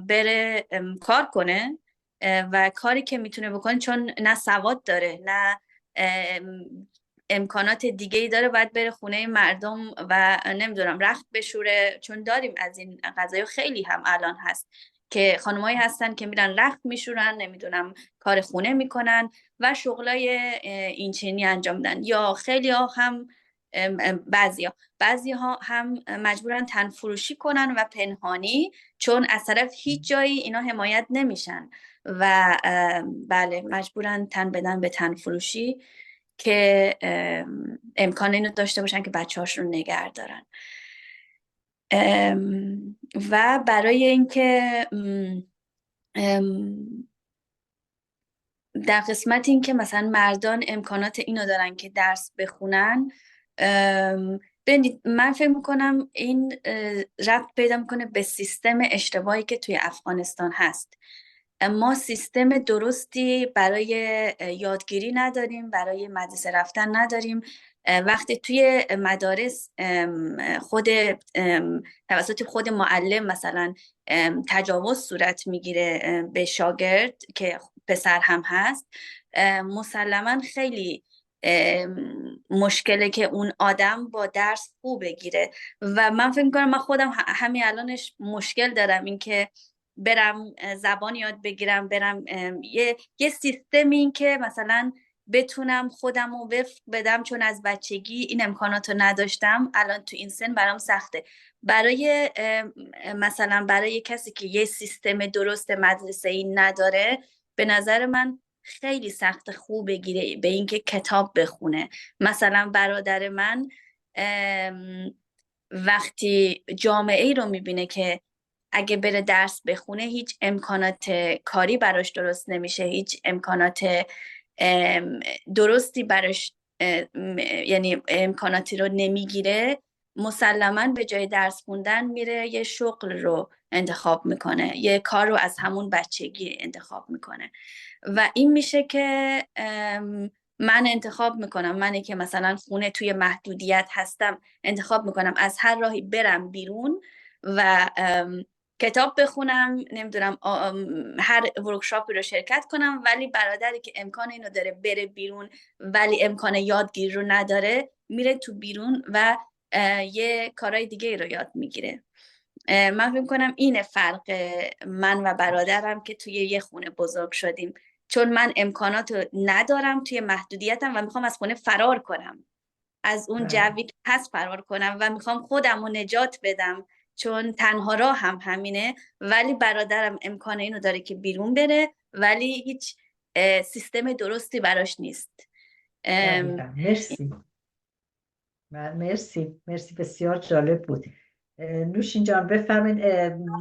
بره کار کنه و کاری که میتونه بکنه، چون نه سواد داره نه امکانات دیگه‌ای داره، باید بره خونه مردم و نمیدونم رخت بشوره، چون داریم از این قضايا خیلی هم الان هست که خانمایی هستن که میرن رخت میشورن، نمیدونم کار خونه میکنن و شغلای این چنینی انجام میدن. یا خیلی ها هم بعضی ها هم مجبورن تن فروشی کنن و پنهانی، چون از طرف هیچ جایی اینا حمایت نمیشن و بله مجبورن تن بدن به تن فروشی که امکان اینو داشته باشن که بچه‌هاشون رو نگه دارن. و برای اینکه در قسمت این که مثلا مردان امکانات اینو دارن که درس بخونن، من فکر میکنم این ربط پیدا میکنه به سیستم اشتباهی که توی افغانستان هست. ما سیستم درستی برای یادگیری نداریم، برای مدرسه رفتن نداریم. وقتی توی مدارس توسط خود معلم مثلا تجاوز صورت میگیره به شاگرد که پسر هم هست، مسلما خیلی مشکله که اون آدم با درس خوب بگیره. و من فکر می‌کنم من خودم همین الانش مشکل دارم این که برم زبان یاد بگیرم، برم یه سیستمی این که مثلا بتونم خودم رو وفق بدم، چون از بچگی این امکانات رو نداشتم، الان تو این سن برام سخته. برای مثلا برای کسی که یه سیستم درست مدرسه‌ای نداره، به نظر من خیلی سخت خوب بگیره به اینکه کتاب بخونه. مثلا برادر من وقتی جامعه ای رو میبینه که اگه بره درس بخونه هیچ امکانات کاری براش درست نمیشه، هیچ امکانات درستی براش یعنی امکاناتی رو نمیگیره، مسلماً به جای درس خوندن میره یه شغل رو انتخاب میکنه، یه کار رو از همون بچگی انتخاب میکنه. و این میشه که من انتخاب میکنم، منی که مثلا خونه توی محدودیت هستم، انتخاب میکنم از هر راهی برم بیرون و کتاب بخونم، نمیدونم هر ورکشاپی رو شرکت کنم، ولی برادری که امکان اینو داره بره بیرون ولی امکان یادگیری رو نداره، میره تو بیرون و یه کارهای دیگه رو یاد میگیره. من فکر کنم این فرق من و برادرم که توی یه خونه بزرگ شدیم، چون من امکانات رو ندارم، توی محدودیتم و میخوام از خونه فرار کنم، از اون جوی که هست فرار کنم و میخوام خودم رو نجات بدم، چون تنها راه هم همینه. ولی برادرم امکان اینو داره که بیرون بره ولی هیچ سیستم درستی براش نیست. مرسی. مرسی بسیار جالب بود. نوشین جان بفرمایید.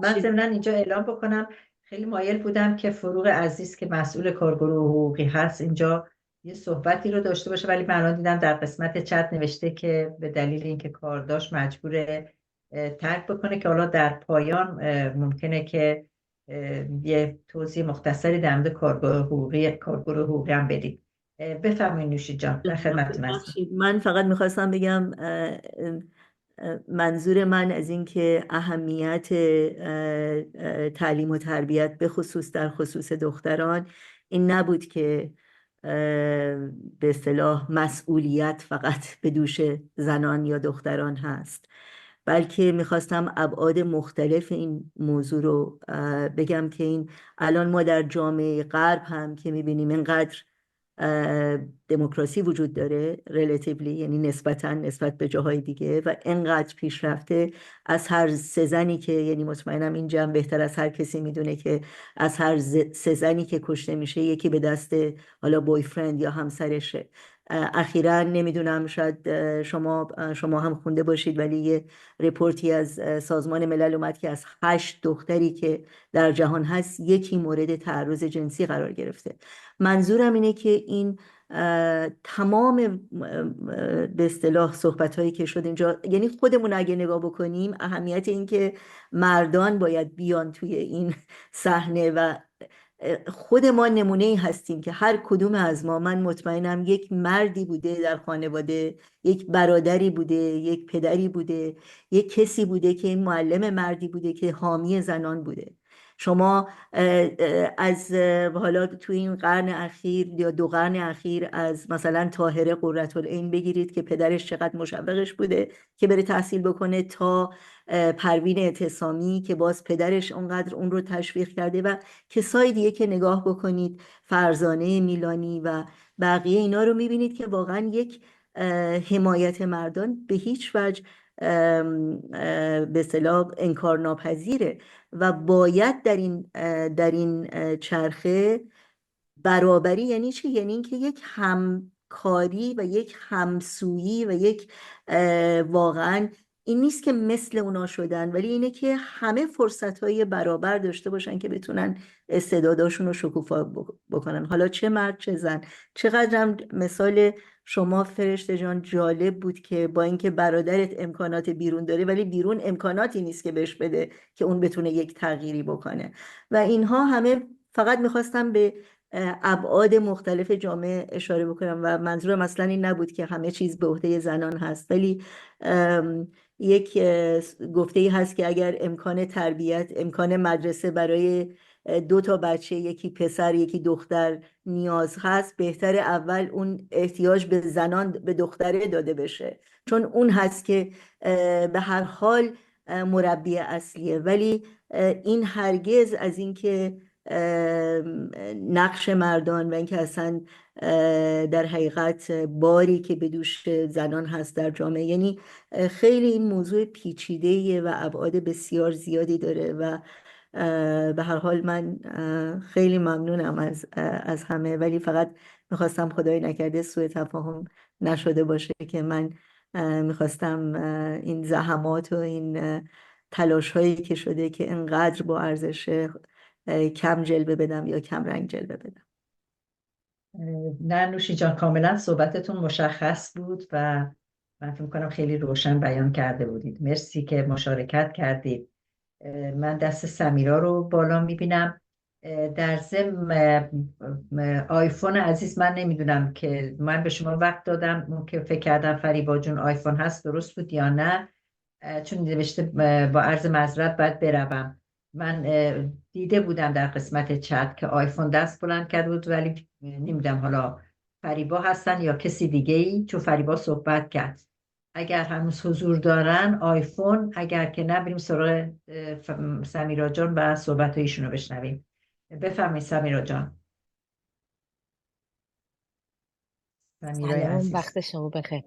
من ضمناً اینجا اعلام بکنم خیلی مایل بودم که فروغ عزیز که مسئول کارگروه حقوقی هست اینجا یه صحبتی رو داشته باشه، ولی من الان دیدم در قسمت چت نوشته که به دلیل اینکه کار داشت مجبور ترک بکنه، که حالا در پایان ممکنه که یه توضیح مختصری در مورد کارگروه حقوقی هم بدید. بفرمایید نوشین جان، در خدمتتون هستم. من فقط میخواستم بگم منظور من از این که اهمیت تعلیم و تربیت به خصوص در خصوص دختران این نبود که به اصطلاح مسئولیت فقط به دوش زنان یا دختران هست، بلکه میخواستم ابعاد مختلف این موضوع رو بگم که این الان ما در جامعه غرب هم که میبینیم اینقدر دموکراسی وجود داره ریلیتیولی، یعنی نسبت به جاهای دیگه، و اینقدر پیشرفته، از هر 3 زنی که، یعنی مطمئنم این جمع بهتر از هر کسی میدونه که از هر 3 زنی که کشته میشه یکی به دست حالا بویفرند یا همسرشه. اخیراً نمیدونم شاید شما هم خونده باشید، ولی یه رپورتی از سازمان ملل اومد که از 8 دختری که در جهان هست یکی مورد تعرض جنسی قرار گرفته. منظورم اینه که این تمام به اصطلاح صحبت‌هایی که شد اینجا، یعنی خودمون اگه نگاه بکنیم اهمیت این که مردان باید بیان توی این صحنه و خود ما نمونه‌ای هستیم که هر کدوم از ما، من مطمئنم یک مردی بوده در خانواده، یک برادری بوده، یک پدری بوده، یک کسی بوده که این معلم مردی بوده که حامی زنان بوده. شما از حالا تو این قرن اخیر یا 2 قرن اخیر از مثلا طاهره قرةالعین بگیرید که پدرش چقدر مشوقش بوده که بره تحصیل بکنه، تا پروین اعتصامی که باز پدرش اونقدر اون رو تشویق کرده، و کسای دیگه که نگاه بکنید، فرزانه میلانی و بقیه اینا رو میبینید که واقعا یک حمایت مردان به هیچ وجه به اصطلاح انکار ناپذیره و باید در این چرخه برابری. یعنی چی؟ یعنی اینکه یک همکاری و یک همسویی و یک واقعا این نیست که مثل اونا شدن، ولی اینه که همه فرصتهای برابر داشته باشن که بتونن استعداداشون رو شکوفا بکنن، حالا چه مرد چه زن. چقدرم مثال شما فرشته جان جالب بود که با اینکه برادرت امکانات بیرون داره ولی بیرون امکاناتی نیست که بهش بده که اون بتونه یک تغییری بکنه. و اینها همه فقط میخواستم به ابعاد مختلف جامعه اشاره بکنم و منظورم اصلا این نبود که همه چیز به عهده زنان هست، ولی یک گفته‌ای هست که اگر امکان تربیت، امکان مدرسه برای 2 تا بچه، یکی پسر یکی دختر نیاز هست، بهتر اول اون احتیاج به زنان به دختره داده بشه، چون اون هست که به هر حال مربی اصلیه. ولی این هرگز از این که نقش مردان و اینکه اصلا در حقیقت باری که به دوش زنان هست در جامعه، یعنی خیلی این موضوع پیچیده‌ایه و ابعاد بسیار زیادی داره و به هر حال من خیلی ممنونم از همه، ولی فقط میخواستم خدای نکرده سوء تفاهم نشده باشه که من میخواستم این زحمات و این تلاش هایی که شده که انقدر با ارزش کم جلوه بدم یا کم رنگ جلوه بدم. نه نوشین جان، کاملا صحبتتون مشخص بود و من فکر می‌کنم خیلی روشن بیان کرده بودید. مرسی که مشارکت کردید. من دست سمیرا رو بالا میبینم. در ضمن آیفون عزیز، من نمیدونم که من به شما وقت دادم اون که فکر کردم فریبا جون آیفون هست درست بود یا نه، چون نوشته با عرض معذرت باید بروم. من دیده بودم در قسمت چت که آیفون دست بلند کرده بود، ولی نمیدونم حالا فریبا هستن یا کسی دیگه ای، چون فریبا صحبت کرد. اگر هنوز حضور دارن آیفون، اگر که نه بریم سراغ سمیرا جان و صحبت ایشون رو بشنویم. بفرمایید سمیرا جان. سمیرای سلام، عزیز، وقت شما بخیر.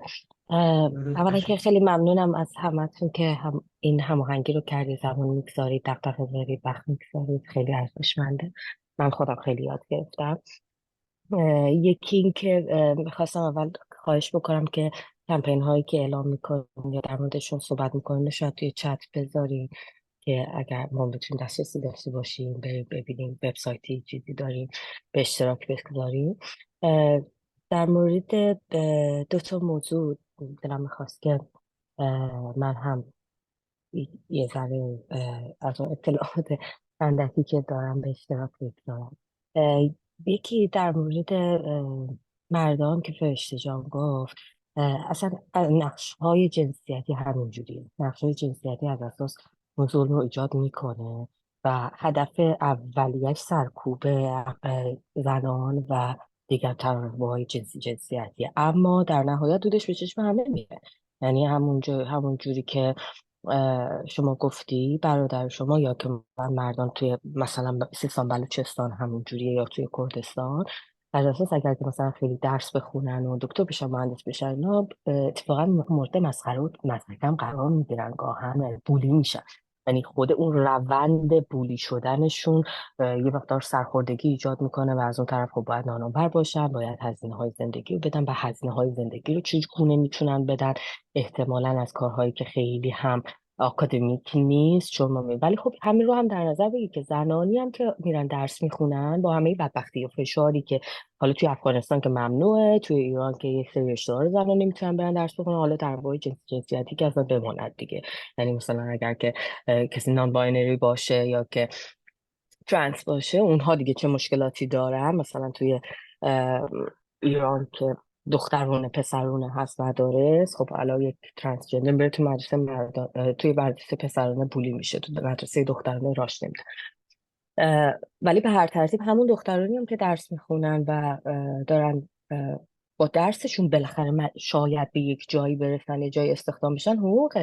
درود بر اولا که شما. خیلی ممنونم از همتون که این هماهنگی رو کردید، زمان میگذارید، دغدغه دارید، وقت میگذارید، خیلی ارزشمنده. من خودم خیلی یاد گرفتم. یکی این که میخواستم اول خواهش بکنم که کمپین هایی که اعلام میکنید یا در موردشون صحبت میکنید شاید توی چت بذارید که اگر ما بتونیم دسترسی داشته باشیم ببینیم وبسایتی چیزی داریم به اشتراک بگذاریم. در مورد دو تا موضوع دلم میخواست که من هم یه ذره از اون اطلاعات اندکی که دارم به اشتراک بگذارم. یکی در مورد مردان که فرشته جان گفت، اصلا نقش های جنسیتی همینجوریه. نقش های جنسیتی از اساس اون ظلم رو ایجاد میکنه و هدف اولیش سرکوب زنان و دیگر تنوع جنسیتی، اما در نهایت دودش به چشم همه میره. یعنی همون جوری که شما گفتی برادر شما یا که مردان توی مثلا سیستان بلوچستان همون جوریه یا توی کردستان، از اساس اگر که مثلا خیلی درس بخونن و دکتر بشن مهندس بشن اینا اتفاقا مورد مسخره و مضحکم قرار میگیرن، گاهن بولی میشن. یعنی خود اون روند بولی شدنشون یه مقدار سرخوردگی ایجاد میکنه و از اون طرف خب باید نانآور باشن، باید هزینه های زندگی رو بدن و هزینه های زندگی رو چگونه میتونن بدن؟ احتمالاً از کارهایی که خیلی هم آکادمیک نیست. چون ولی خب همین رو هم در نظر بگید که زنانی هم که میرن درس میخونن با همه بدبختی و فشاری که حالا توی افغانستان که ممنوعه، توی ایران که یک سری رشته‌ها رو زنان نمیتونن برن درس بخونن، حالا در واقع جنسیتی که اصلا بماند دیگه. یعنی مثلا اگر که کسی نان باینری باشه یا که ترنس باشه، اونها دیگه چه مشکلاتی دارن. مثلا توی ایران که دخترونه پسرونه هست مدارس، خب الان یک ترنسجندر بره تو مدرسه توی مدرسه پسرانه بولی میشه، تو مدرسه دخترانه راش نمیده. ولی به هر ترتیب همون دخترانی هم که درس میخونن و دارن با درسشون بالاخره شاید به یک جایی برسن، یه جایی استخدام بشن، حقوق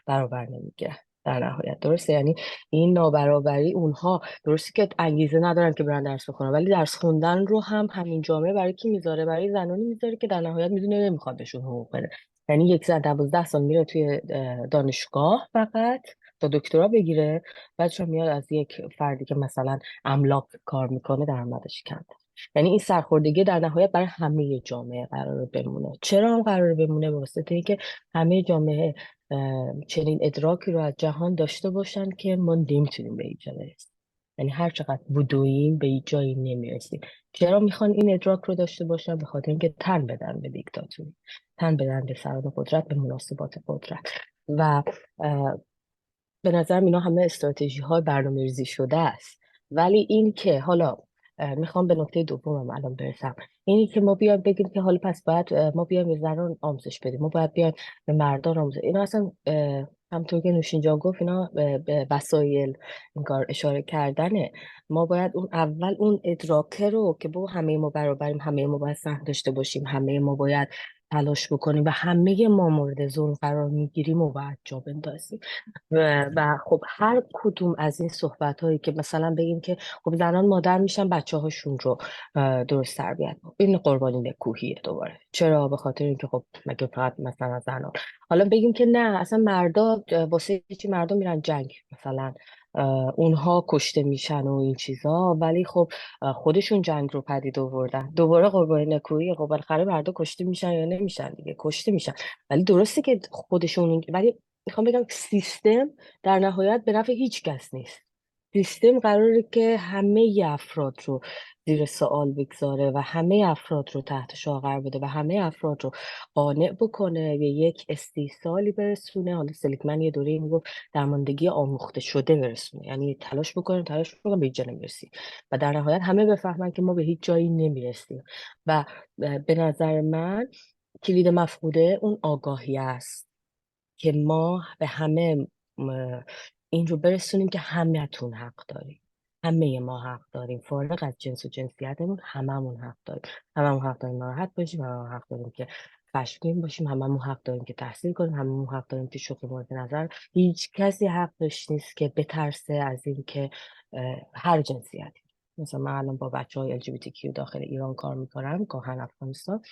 برابر نمیگیرن در نهایت. درسته؟ یعنی این نابرابری، اونها درسته که انگیزه ندارن که برن درس بخونن، ولی درس خوندن رو هم همین جامعه برای کی میذاره؟ برای زنانی میذاره که در نهایت میدونه نمیخواد بهشون حقوق بده. یعنی یک زن 12 سال میره توی دانشگاه فقط تا دکترا بگیره، بعدش میاد از یک فردی که مثلا املاک کار میکنه درآمدش کمه. یعنی این سرخوردگی در نهایت برای همه جامعه قرار بمونه. چرا هم قرار بمونه؟ به واسطه اینکه همه جامعه چنین ادراکی رو از جهان داشته باشن که ما نمیتونیم به اینجا برسیم. یعنی هر چقدر بدویم به این جایی نمیرسیم. چرا میخوان این ادراک رو داشته باشن؟ به خاطر اینکه تن بدن به دیکتاتوری، تن بدن به سران قدرت، به مناسبات قدرت. و به نظرم اینا همه استراتژی های برنامه ریزی شده است. ولی این که حالا میخوام به نکته دومم الان برسم، اینی که ما بیایم بگیم که حالا پس باید ما بیایم به زنان آموزش بدیم، ما باید بیایم به مردان آموزش. اینا اصلا همطور که نوشین جان گفت اینا به وسایل این کار اشاره کردنه. ما باید اون اول اون ادراکه رو که با همه ما برابریم، همه ما باید سهم داشته باشیم، همه ما باید تلاش بکنیم و همه ما مورد ظلم قرار میگیریم و باید جا بندازیم. و خب هر کدوم از این صحبت هایی که مثلا بگیم که خب زنان مادر میشن بچه هاشون رو درست تربیت، این قربانی نکوهیه دوباره. چرا؟ به خاطر اینکه خب مگه فقط مثلا زنان؟ حالا بگیم که نه اصلا مردا واسه چی مردا میرن جنگ مثلا، اونها کشته میشن و این چیزا، ولی خب خودشون جنگ رو پدید آوردن. دوباره قربانی نکوهی. خب بالاخره مردا کشته میشن یا نمیشن دیگه؟ کشته میشن. ولی درسته که خودشون، ولی میخوام بگم سیستم در نهایت به نفع هیچ کس نیست. سیستم قراره که همه افراد رو زیر سوال بگذاره و همه افراد رو تحت شعار قرار بده و همه افراد رو قانع بکنه به یک استیصالی برسونه. حالا سلیگمن یه دوره میگفت درماندگی آموخته شده برسونه، یعنی تلاش بکنه به اینجا نمیرسی و در نهایت همه بفهمن که ما به هیچ جایی نمیرسیم. و به نظر من کلید مفقوده اون آگاهی است که ما به همه این رو برسونیم که همه‌تون حق داریم، همه ما حق داریم، فارغ از جنس و جنسیتمون هممون حق داریم. هممون حق داریم ناراحت باشیم، هممون حق داریم که خشمگین باشیم، هممون حق داریم که تحصیل کنیم، هممون حق داریم که شوخی مورد نظر. هیچ کسی حقش نیست که بترسه از این که هر جنسیتی. مثلا من الان با بچه‌های LGBTQ داخل ایران کار میکنم، گاهن افغانستان،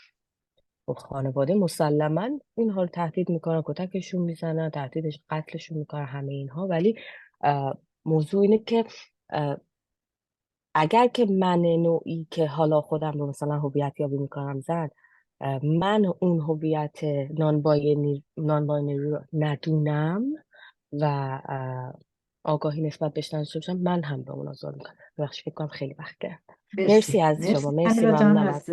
و خانواده مسلما اینها رو تهدید میکنن، کتکشون میزنن، تهدیدش قتلشون میکنن، همه اینها. ولی موضوع اینه که اگر که من نوعی که حالا خودم رو مثلا هویت یابی میکنم زن، من اون هویت نان باینری رو ندونم و آگاهی نسبت بهش نداشته باشم، من هم به اون ظلم میکنم. بخش فکر کنم خیلی وقت کرد. مرسی از شما. مرسی، انیلا جان، ممنونم از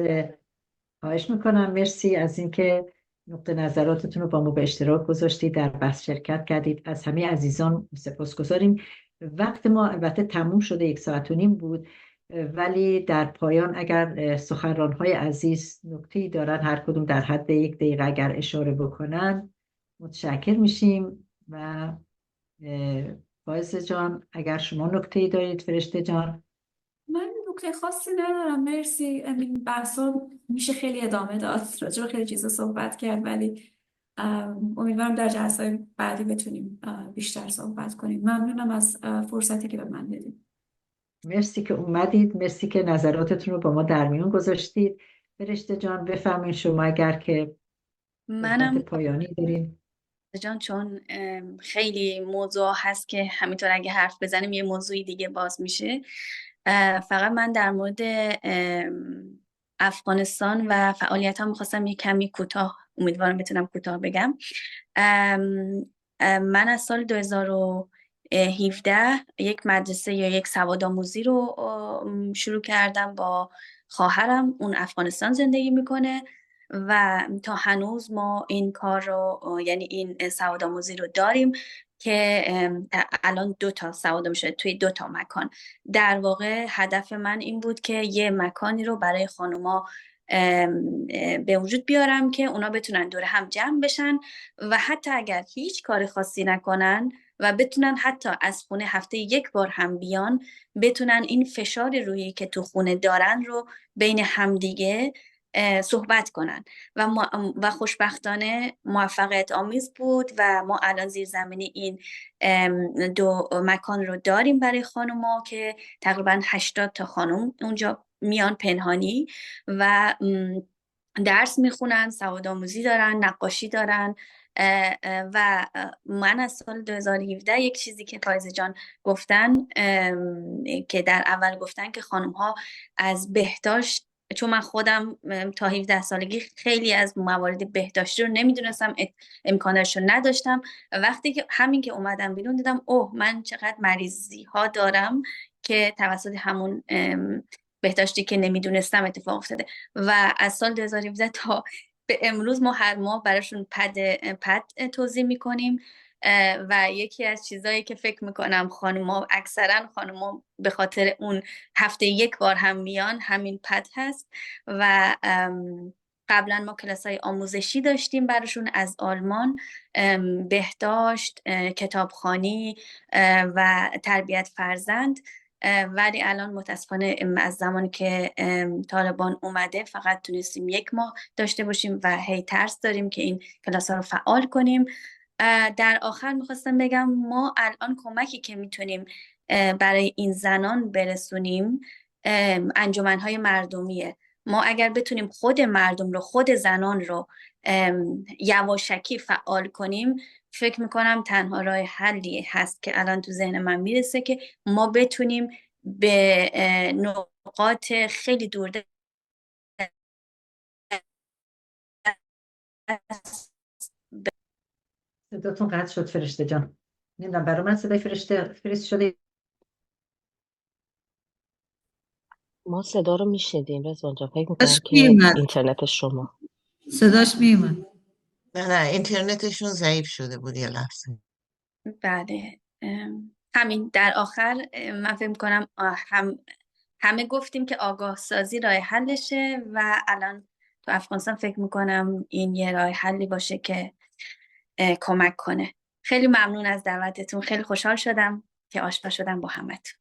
خواهش میکنم. مرسی از اینکه نقطه نظراتتون رو با ما به اشتراک گذاشتید، در بحث شرکت کردید. از همه عزیزان سپاسگزاریم. وقت ما البته تموم شده، 1.5 ساعت بود، ولی در پایان اگر سخنران‌های عزیز نکته‌ای دارن، هر کدوم در حد 1 دقیقه اگر اشاره بکنن متشکر میشیم. و فائزه جان اگر شما نکته‌ای دارید، فرشته جان. من نکته خاصی ندارم، مرسی. این بحثا میشه خیلی ادامه داد، راجع به خیلی چیزا صحبت کرد، ولی امیدوارم در جلسه‌های بعدی بتونیم بیشتر صحبت کنیم. ممنونم از فرصتی که به من دادید. مرسی که اومدید، مرسی که نظراتتون رو با ما در میون گذاشتید. فرشته جان بفرمایید شما اگر که صحبت منم پایانی دارین. جان، چون خیلی موضوع هست که همینطور اگه حرف بزنیم یه موضوعی دیگه باز میشه. فقط من در مورد افغانستان و فعالیت هم میخواستم یه کمی کوتاه، امیدوارم بتونم کوتاه بگم. من از سال 2017 یک مدرسه یا یک سوادآموزی رو شروع کردم با خواهرم. اون افغانستان زندگی میکنه و تا هنوز ما این کار رو، یعنی این سوادآموزی رو داریم که الان 2 سوادآموزی شده توی 2 مکان. در واقع هدف من این بود که یه مکانی رو برای خانوما به وجود بیارم که اونا بتونن دور هم جمع بشن و حتی اگر هیچ کار خاصی نکنن و بتونن حتی از خونه هفته 1 بار هم بیان، بتونن این فشار روحی که تو خونه دارن رو بین همدیگه صحبت کنن و خوشبختانه موفقیت آمیز بود و ما الان زیرزمینی این 2 مکان رو داریم برای خانوما که تقریبا 80 تا خانم اونجا میان پنهانی و درس میخونن، سوادآموزی دارن، نقاشی دارن. و من از سال 2017 یک چیزی که فائزه جان گفتن، که در اول گفتن که خانم ها از بهداشت، چون من خودم تا 17 سالگی خیلی از موارد بهداشتی رو نمیدونستم، امکانش رو نداشتم. وقتی که همین که اومدم بیرون دیدم اوه من چقدر مریضی ها دارم که توسط همون بهداشتی که نمیدونستم اتفاق افتاده. و از سال 2017 تا به امروز ما هر ماه براشون پد توزیع میکنیم و یکی از چیزایی که فکر میکنم اکثرا خانوما به خاطر اون هفته 1 بار هم میان همین پد هست. و قبلا ما کلاسای آموزشی داشتیم براشون از آلمان، بهداشت، کتابخوانی و تربیت فرزند. ولی الان متاسفانه از زمانی که طالبان اومده فقط تونستیم 1 ماه داشته باشیم و هی ترس داریم که این کلاس ها رو فعال کنیم. در آخر میخواستم بگم ما الان کمکی که میتونیم برای این زنان برسونیم انجمنهای مردمیه. ما اگر بتونیم خود مردم رو، خود زنان رو یواشکی فعال کنیم، فکر میکنم تنها راه حلی هست که الان تو ذهن من میرسه که ما بتونیم به نقاط خیلی دور صداتون قطع شد فرشته جان. نمیدونم برای من صدای فرشته شده. ما صدا رو میشنیدیم. رضوان جان فکر صداش میکنم که میومد اینترنت شما. صداش میومد. نه اینترنتشون ضعیف شده بود یه لحظه. بله، همین در آخر من فکر میکنم همه گفتیم که آگاه سازی راه حلشه و الان تو افغانستان فکر میکنم این یه راه حلی باشه که کمک کنه. خیلی ممنون از دعوتتون. خیلی خوشحال شدم که آشنا شدم با همتون.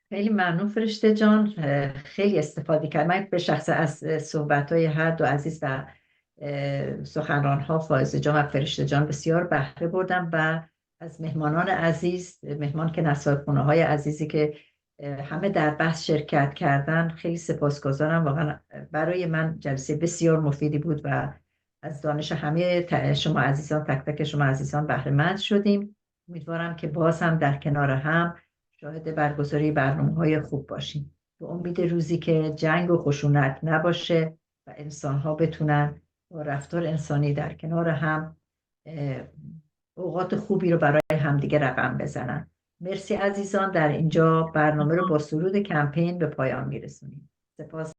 خیلی ممنون فرشته جان، خیلی استفاده کرد. من به شخص از صحبت‌های هر دو عزیز و سخنران‌ها فائزه جان و فرشته جان بسیار بهره بردم و از مهمانان عزیز، مهمان که نصارخونه‌های عزیزی که همه در بحث شرکت کردن خیلی سپاسگزارم. واقعا برای من جلسه بسیار مفیدی بود و از دانش همه شما عزیزان، تک تک شما عزیزان بهره مند شدیم. امیدوارم که باز هم در کنار هم شاهد برگزاری برنامه‌های خوب باشیم. به امید روزی که جنگ و خشونت نباشه و انسان‌ها بتونن با رفتار انسانی در کنار هم اوقات خوبی رو برای همدیگه رقم بزنن. مرسی عزیزان، در اینجا برنامه رو با سرود کمپین به پایان میرسونیم. سپاس.